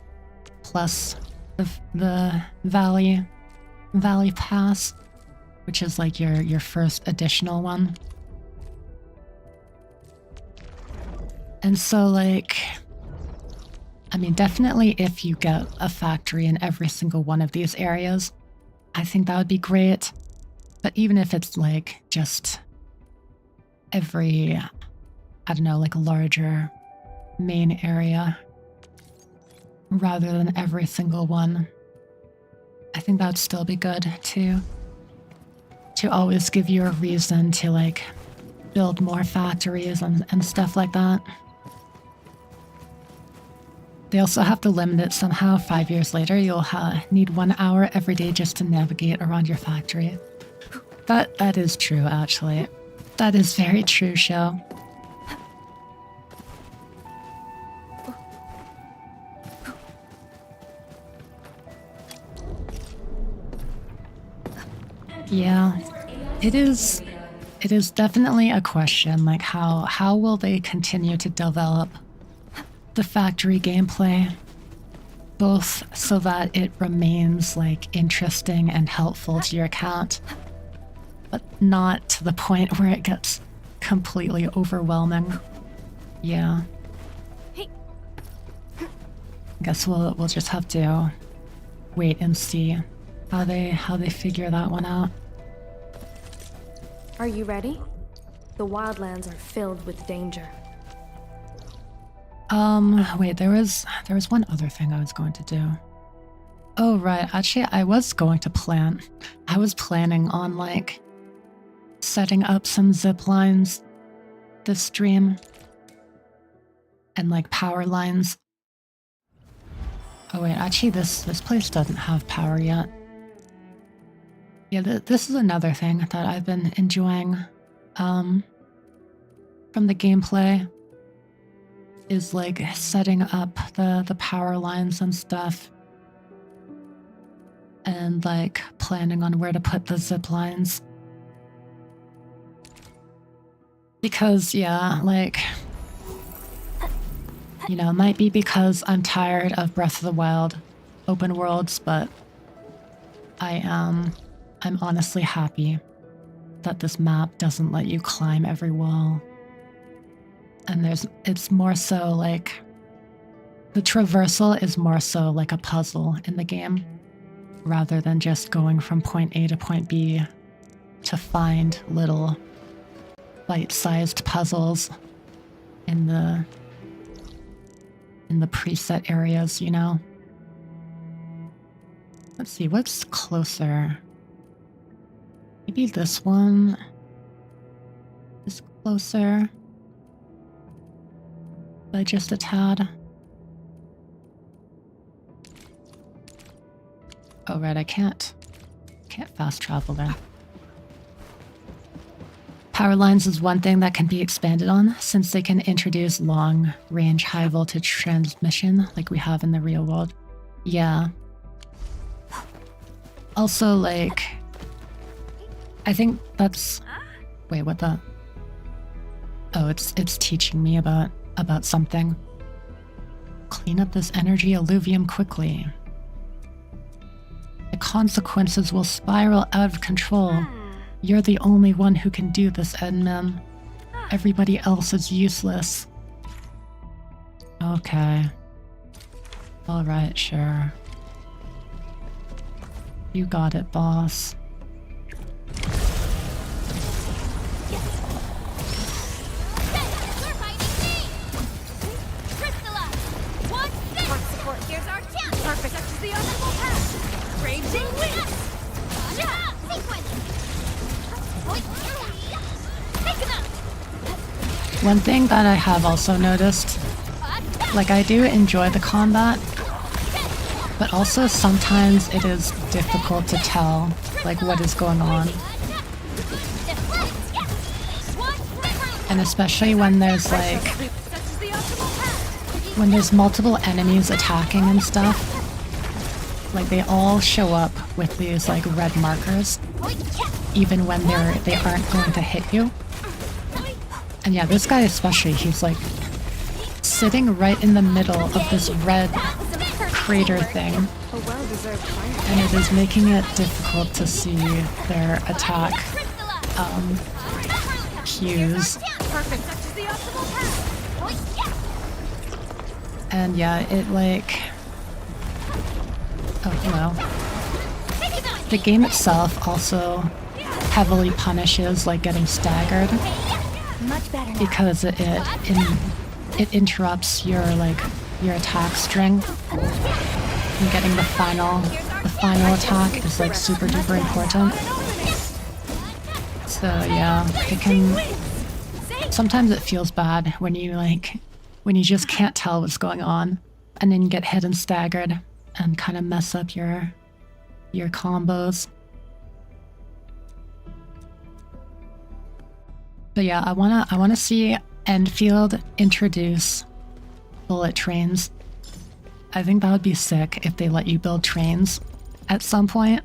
plus the valley pass, which is like your first additional one. And so, like, I mean, definitely if you get a factory in every single one of these areas, I think that would be great. But even if it's like just every, I don't know, like larger main area rather than every single one, I think that would still be good to always give you a reason to like build more factories and stuff like that. They also have to limit it somehow. 5 years later, you'll need 1 hour every day just to navigate around your factory. That is true, actually. That is very true, Show. Yeah, it is definitely a question, like how will they continue to develop the factory gameplay, both so that it remains like interesting and helpful to your account, but not to the point where it gets completely overwhelming. Yeah. Guess we'll just have to wait and see how they figure that one out. Are you ready? The wildlands are filled with danger. Wait, there was one other thing I was going to do. Oh, right. Actually, I was planning on, like, setting up some zip lines this stream. And, like, power lines. Oh, wait, actually, this place doesn't have power yet. Yeah, this is another thing that I've been enjoying, from the gameplay. Is like setting up the power lines and stuff, and like planning on where to put the zip lines, because yeah, like, you know, it might be because I'm tired of Breath of the Wild open worlds, but I'm honestly happy that this map doesn't let you climb every wall. And it's more so like, the traversal is more so like a puzzle in the game, rather than just going from point A to point B to find little bite-sized puzzles in the preset areas, you know? Let's see, what's closer? Maybe this one is closer. By just a tad. Oh right, I can't fast travel there. Power lines is one thing that can be expanded on, since they can introduce long-range high-voltage transmission like we have in the real world. Yeah. Also, like, I think that's... Wait, what the... Oh, it's teaching me about something. Clean up this energy alluvium quickly. The consequences will spiral out of control. You're the only one who can do this, Edmund. Everybody else is useless. Okay. Alright, sure. You got it, boss. Here's our chance! Perfect! Such is the honorable path! Raging wind! Sequence! One thing that I have also noticed, like, I do enjoy the combat, but also sometimes it is difficult to tell, like, what is going on. And especially when there's, like, when there's multiple enemies attacking and stuff, like, they all show up with these, like, red markers, even when they aren't going to hit you. And yeah, this guy especially, he's, like, sitting right in the middle of this red crater thing, and it is making it difficult to see their attack, cues. And yeah, it like... Oh, hello. The game itself also heavily punishes, like, getting staggered. Because it interrupts your, like, your attack string. And getting the final attack is, like, super duper important. So yeah, it can... Sometimes it feels bad when you, like... when you just can't tell what's going on. and then you get hit and staggered and kind of mess up your combos. But yeah, I wanna see Endfield introduce bullet trains. I think that would be sick if they let you build trains at some point.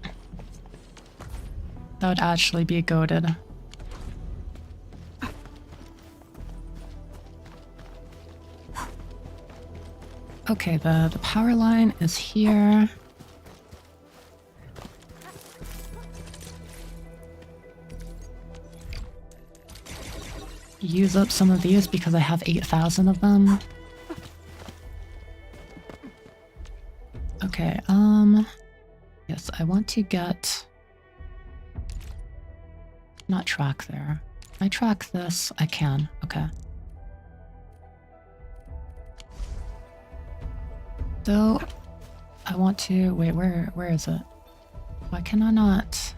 That would actually be goated. Okay, the power line is here. Use up some of these because I have 8,000 of them. Okay, yes, I want to get... Not track there. Can I track this? I can, okay. So, I want to... Wait, where is it? Why can I not...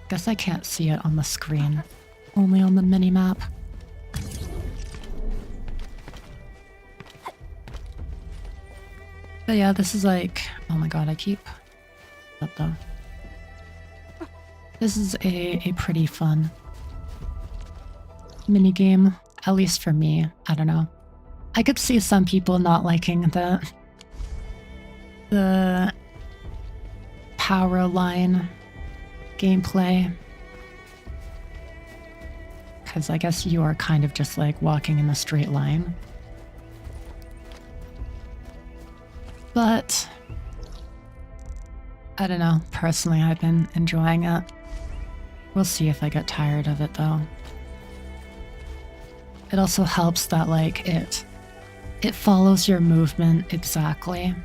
Guess I can't see it on the screen. Only on the mini-map. But yeah, this is like... Oh my god, I keep... What though? This is a pretty fun minigame, at least for me. I don't know. I could see some people not liking the power line gameplay. Because I guess you are kind of just like walking in a straight line. But I don't know, personally I've been enjoying it. We'll see if I get tired of it though. It also helps that like it follows your movement exactly.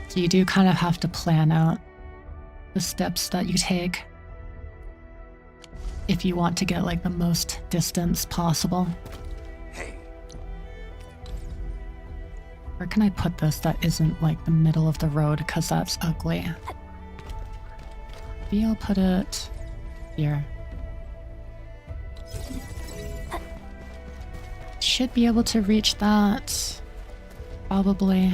So you do kind of have to plan out the steps that you take if you want to get like the most distance possible. Where can I put this that isn't like the middle of the road, because that's ugly? Maybe I'll put it here. Should be able to reach that. Probably.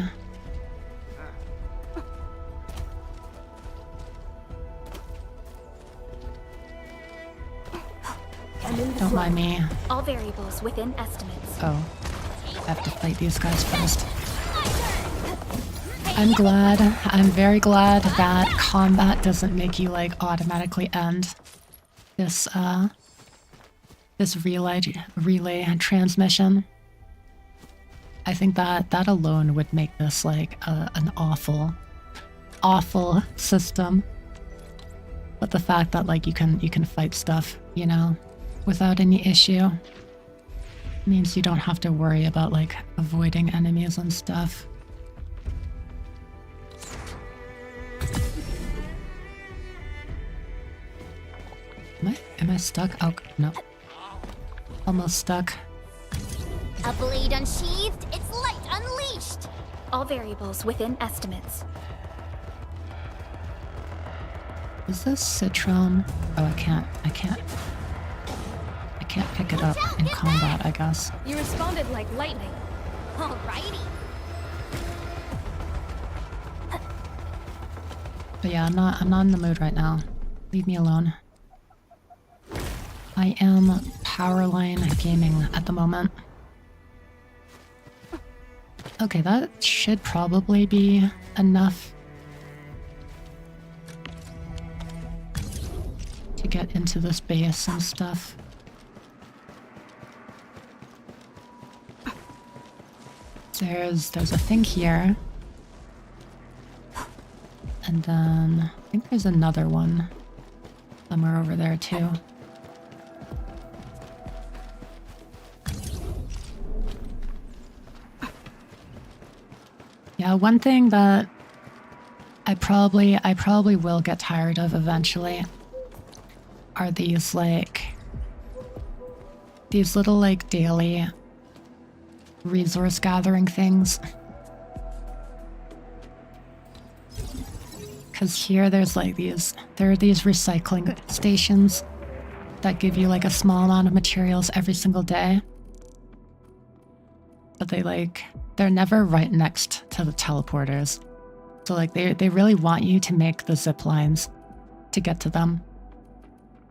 Don't mind me. All variables within estimates. Oh. I have to fight these guys first. I'm very glad that combat doesn't make you like automatically end this this relay transmission. I think that alone would make this like an awful system. But the fact that like you can fight stuff, you know, without any issue means you don't have to worry about like avoiding enemies and stuff. Am I stuck? Oh, no. Almost stuck. A blade unsheathed, its light unleashed. All variables within estimates. Is this Citron? Oh, I can't pick it up in combat, I guess. You responded like lightning. Alrighty. But yeah, I'm not in the mood right now. Leave me alone. I am powerline gaming at the moment. Okay, that should probably be enough to get into this base and stuff. There's a thing here. And then I think there's another one somewhere over there too. Yeah, one thing that I probably will get tired of eventually are these little like daily resource gathering things. Cause here there are these recycling stations that give you like a small amount of materials every single day. but they're never right next to the teleporters. So like they really want you to make the zip lines to get to them.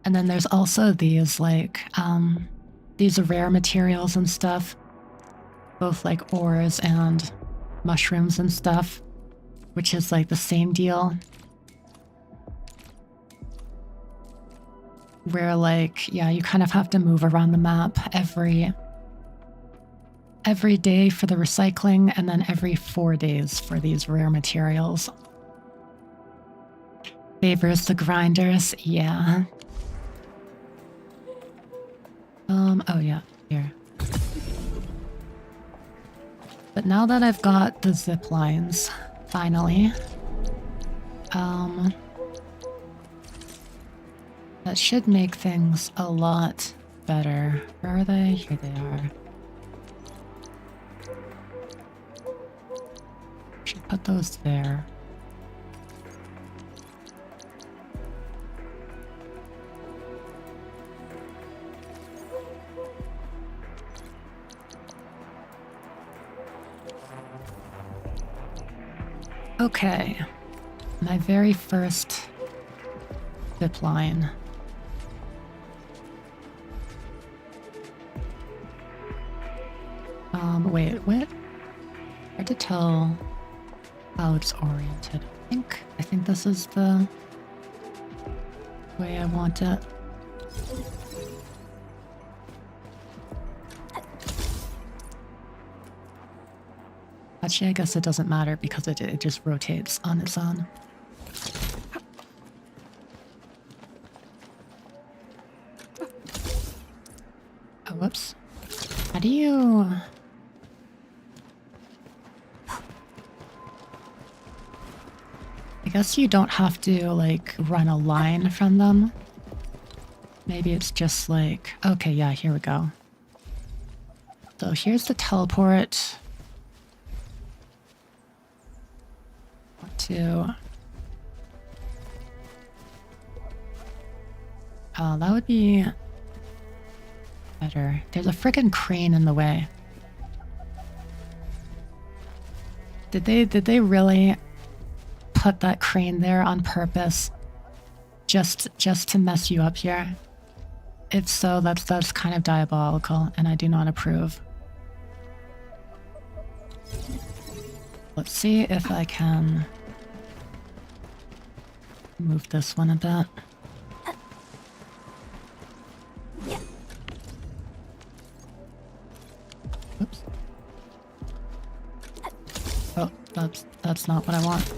And then there's also these these rare materials and stuff, both like ores and mushrooms and stuff, which is like the same deal. Where like, yeah, you kind of have to move around the map every day for the recycling, and then every 4 days for these rare materials. Favors the grinders, yeah. Oh yeah, here. But now that I've got the zip lines, finally, that should make things a lot better. Where are they? Here they are. Should put those there. Okay, my very first zip line. Wait, what? Hard to tell how it's oriented. I think this is the way I want it. Actually, I guess it doesn't matter because it just rotates on its own. Oh, whoops. How do you... I guess you don't have to, like, run a line from them. Maybe it's just like... Okay, yeah, here we go. So here's the teleport. Oh, that would be better. There's a frickin' crane in the way. Did they really put that crane there on purpose just to mess you up here? If so, that's kind of diabolical, and I do not approve. Let's see if I can move this one a bit. Oops. Oh, that's not what I want.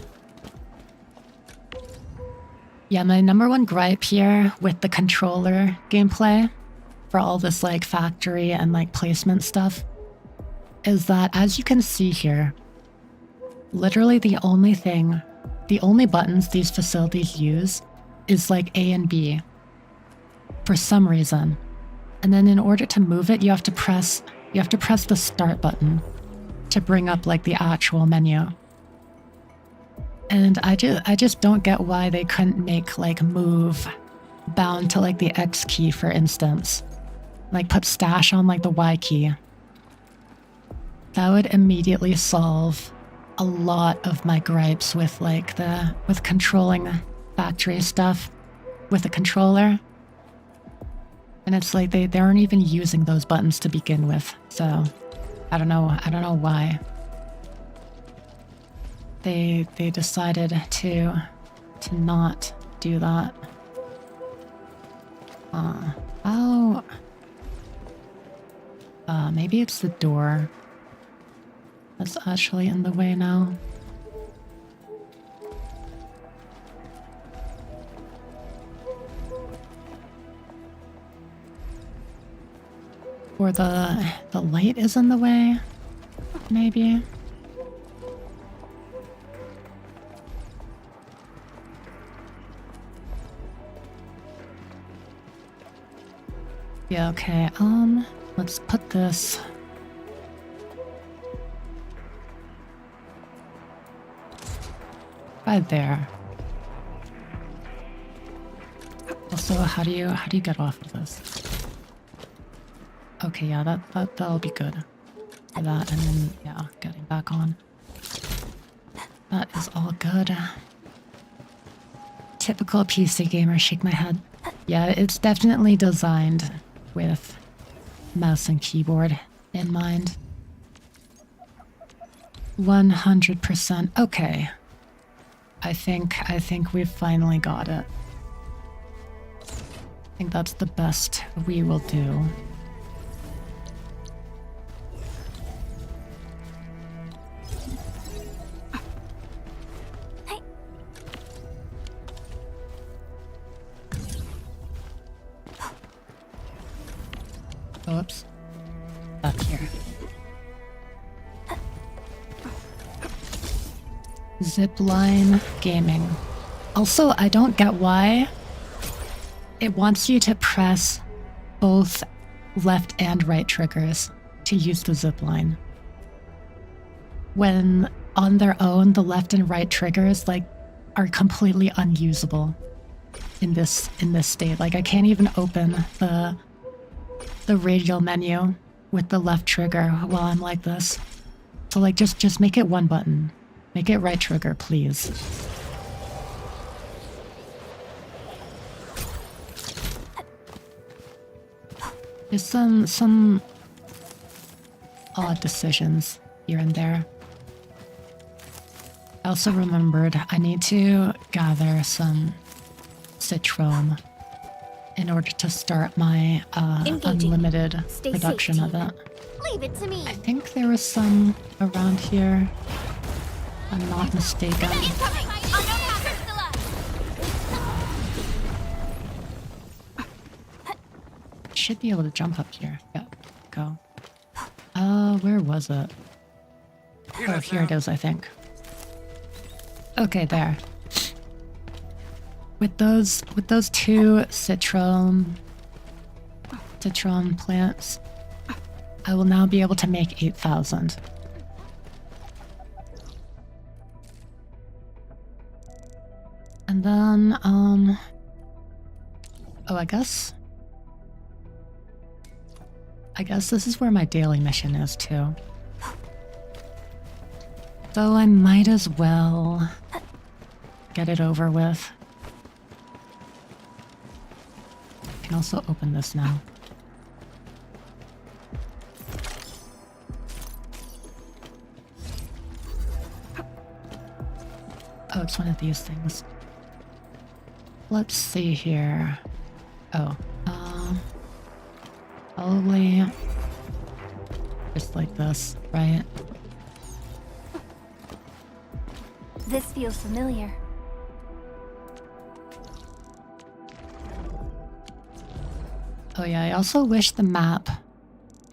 Yeah, my number one gripe here with the controller gameplay for all this like factory and like placement stuff is that, as you can see here, literally the only buttons these facilities use is like A and B for some reason. And then in order to move it, you have to press the start button to bring up like the actual menu. And I just don't get why they couldn't make like move bound to like the X key, for instance. Like put stash on like the Y key. That would immediately solve a lot of my gripes with like with controlling factory stuff with a controller. And it's like they aren't even using those buttons to begin with. So I don't know why they decided to not do that. Maybe it's the door that's actually in the way now. Or the light is in the way, maybe. Yeah, okay, let's put this right there. Also, how do you get off of this? Okay, yeah, that'll be good. for that, and then, yeah, getting back on. That is all good. Typical PC gamer, shake my head. Yeah, it's definitely designed with mouse and keyboard in mind. 100%. Okay. I think we've finally got it. I think that's the best we will do. Oops. Up here. Zipline gaming. Also, I don't get why it wants you to press both left and right triggers to use the zipline. When on their own, the left and right triggers like are completely unusable in this state. Like I can't even open the radial menu with the left trigger while I'm like this. So like just make it one button. Make it right trigger, please. There's some odd decisions here and there. I also remembered I need to gather some citron in order to start my unlimited Stay production safe, of team. it. Leave it to me. I think there was some around here. I'm not mistaken. Incoming! Unknown hazard! Should be able to jump up here. Yep, go. Where was it? Oh, here it is, I think. Okay, there. With those two citron plants, I will now be able to make 8,000. And then, oh, I guess this is where my daily mission is too. So I might as well get it over with. I can also open this now. Oh, it's one of these things. Let's see here. Oh, probably just like this, right? This feels familiar. Oh yeah, I also wish the map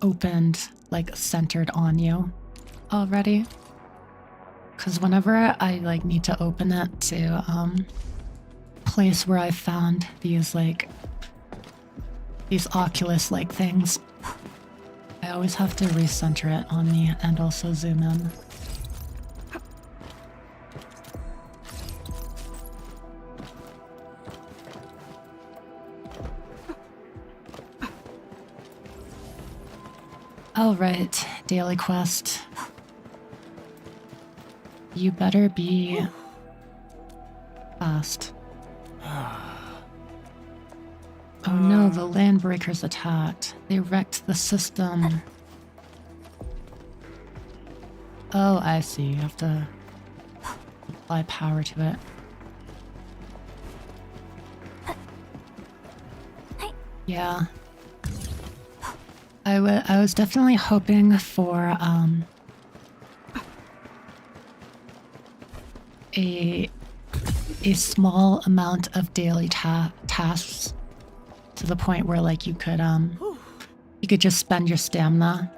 opened, like, centered on you already. Because whenever I, like, need to open it to, place where I found these, like, these Oculus-like things, I always have to recenter it on me and also zoom in. Alright, daily quest. You better be fast. Oh no, the landbreakers attacked. They wrecked the system. Oh, I see. You have to apply power to it. Yeah. I was definitely hoping for a small amount of daily tasks to the point where, like, you could just spend your stamina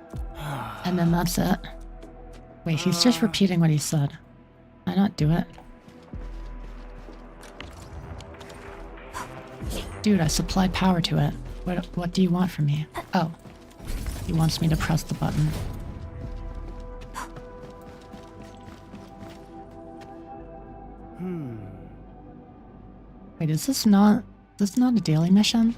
and then that's it. Wait, he's just repeating what he said. Can I not do it? Dude, I supplied power to it. What do you want from me? Oh. He wants me to press the button. Wait, is this not a daily mission?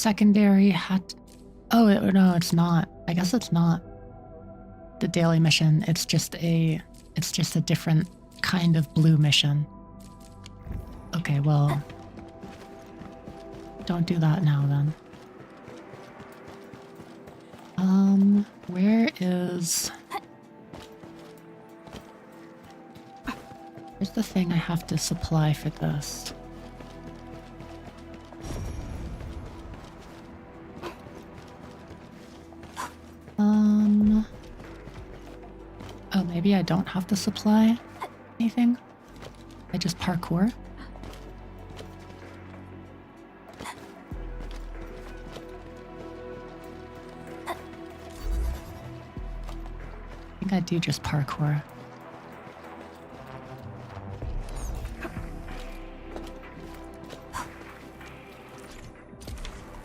Secondary hat. Oh no, it's not. I guess it's not the daily mission. It's just a different kind of blue mission. Okay, well, don't do that now then. Where is... Where's the thing I have to supply for this? Oh, maybe I don't have to supply anything? I just parkour? I think I do just parkour.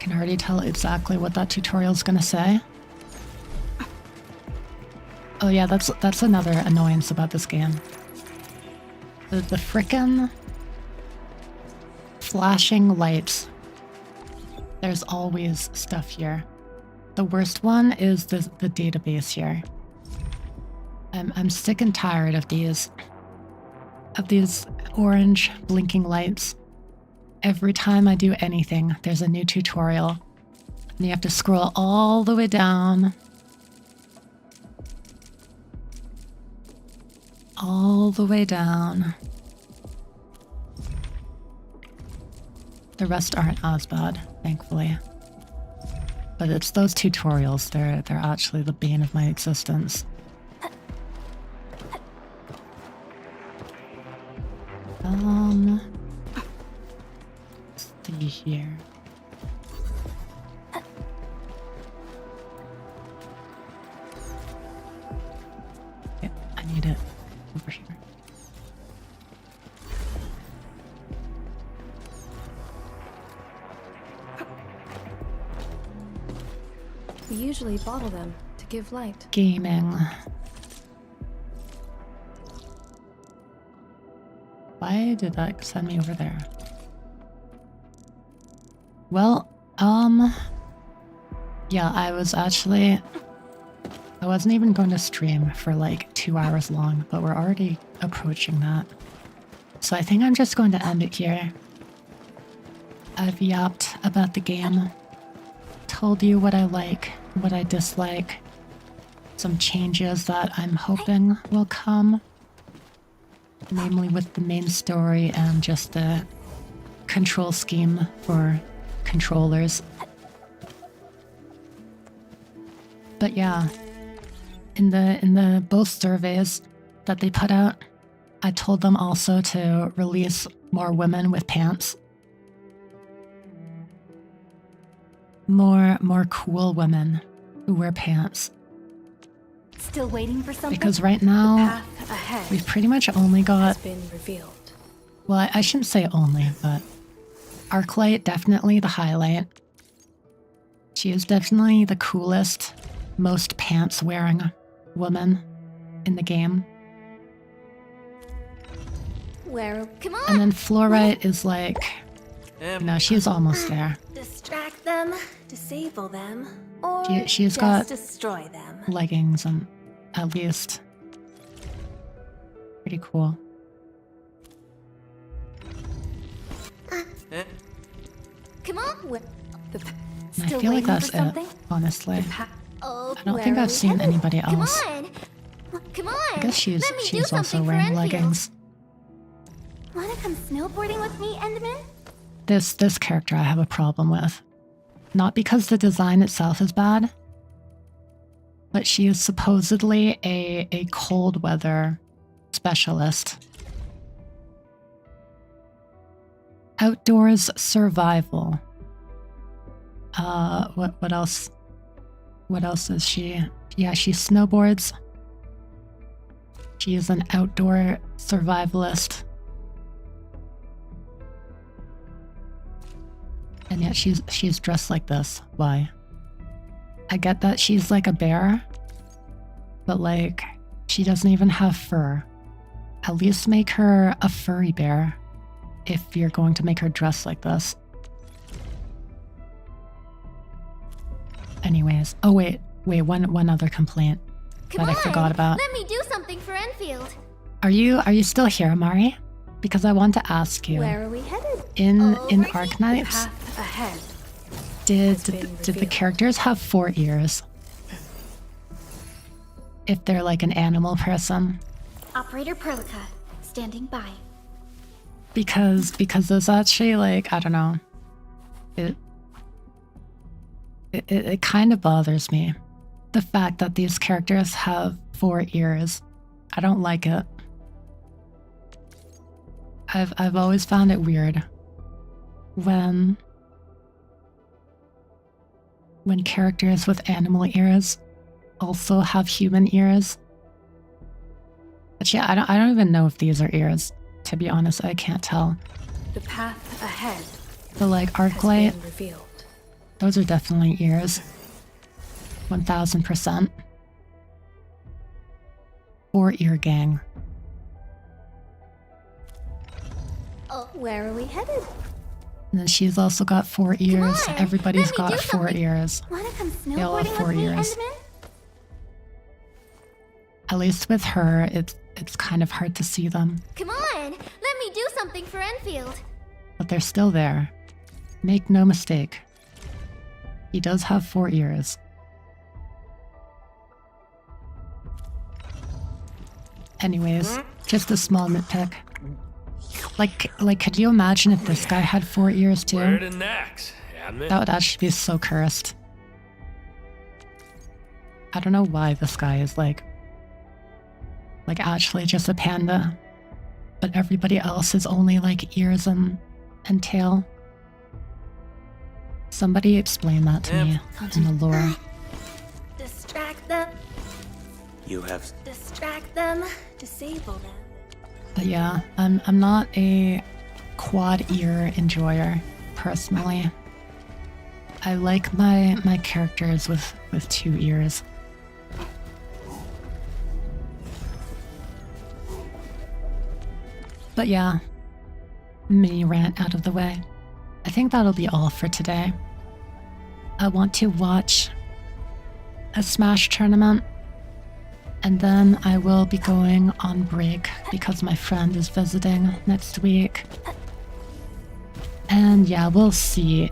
Can already tell exactly what that tutorial's gonna say. Oh yeah, that's another annoyance about this game. The frickin' flashing lights. There's always stuff here. The worst one is the database here. I'm sick and tired of these orange blinking lights. Every time I do anything, there's a new tutorial. And you have to scroll all the way down. All the way down. The rest aren't as bad, thankfully. But it's those tutorials, they're actually the bane of my existence. Let's see here. Okay, I need it over here. We usually bottle them to give light. Gaming. Why did that send me over there? Well, yeah, I wasn't even going to stream for like 2 hours long, but we're already approaching that. So I think I'm just going to end it here. I've yapped about the game, told you what I like, what I dislike, some changes that I'm hoping will come, namely with the main story and just the control scheme for controllers. But yeah, in the both surveys that they put out, I told them also to release more women with pants. More cool women who wear pants. Still waiting for something? Because right now, Path ahead we've pretty much only got... has been revealed. Well, I shouldn't say only, but Arknight, definitely the highlight. She is definitely the coolest, most pants-wearing woman in the game. Where? Come on! And then Fluorite is like... No, she's almost there. Distract them, disable them, or She's just got destroy them. leggings and at least. Pretty cool. Come on! The pa- And I Still feel like waiting that's for it, something? honestly. pa- Oh, I don't think I've seen anybody Come else. on! Come on! I guess she's Let me do also something for wearing Enfield. leggings. Wanna come snowboarding with me, Enderman? This character I have a problem with. Not because the design itself is bad, but she is supposedly a cold weather specialist. Outdoors survival. What else? What else is she? Yeah, she snowboards. She is an outdoor survivalist. And yet she's dressed like this. Why? I get that she's like a bear, but like, she doesn't even have fur. At least make her a furry bear if you're going to make her dress like this. Anyways, oh wait, one other complaint Come that I forgot about. Let me do something for Enfield. Are you still here, Mari? Because I want to ask you. Where are we headed? In Over Arknights, Path ahead. did been the revealed. characters have 4 ears? If they're like an animal person? Operator Perlica, standing by. Because there's actually like, I don't know. It kind of bothers me. The fact that these characters have 4 ears. I don't like it. I've always found it weird when characters with animal ears also have human ears. Actually, I don't even know if these are ears. To be honest, I can't tell. The path ahead But like has Arclight, been revealed. those are definitely ears. 1000%. 4 ear gang. Oh, where are we headed? And then she's also got 4 ears. on, Everybody's let me got do 4 something. ears. Wanna come They all have snowboarding 4 with me, ears. Enderman? At least with her, it's kind of hard to see them. Come on, let me do something for Enfield. But they're still there. Make no mistake. He does have 4 ears. Anyways, just a small nitpick. Like, could you imagine if this guy had 4 ears too? Where to next? Admit. That would actually be so cursed. I don't know why this guy is like actually just a panda, but everybody else is only like ears and tail. Somebody explain that to me in the lore. Distract them, You have distract them, disable them. But yeah, I'm not a quad ear enjoyer personally. I like my characters with 2 ears. But yeah, mini rant out of the way. I think that'll be all for today. I want to watch a Smash tournament, and then I will be going on break because my friend is visiting next week. And yeah, we'll see.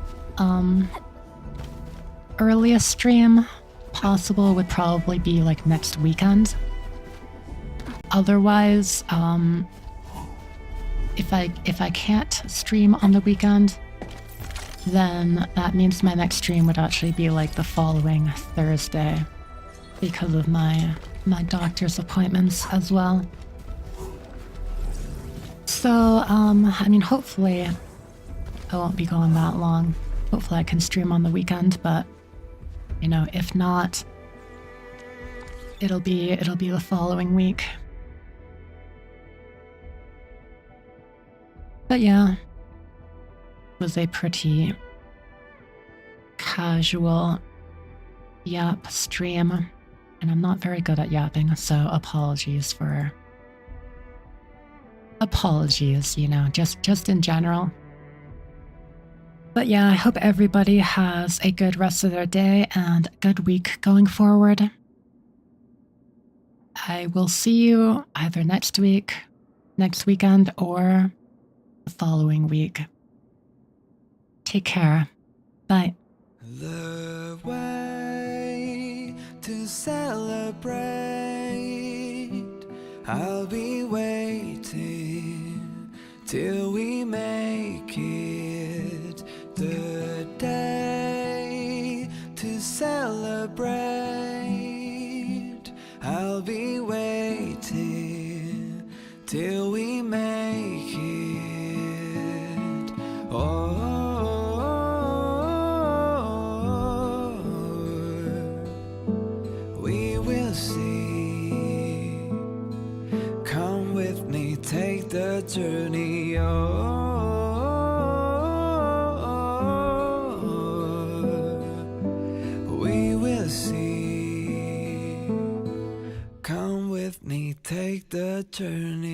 Earliest stream possible would probably be like next weekend. Otherwise, if I can't stream on the weekend, then that means my next stream would actually be like the following Thursday because of my doctor's appointments as well. So, I mean, hopefully I won't be going that long. Hopefully I can stream on the weekend, but you know, if not, it'll be the following week. But yeah, it was a pretty casual yap stream, and I'm not very good at yapping, so apologies, you know, just in general. But yeah, I hope everybody has a good rest of their day and a good week going forward. I will see you either next week, next weekend, or the following week. Take care. Bye. The way to celebrate, I'll be waiting till we make it. The day to celebrate, I'll be waiting till we make it. We will see. Come with me, take the journey. We will see. Come with me, take the journey.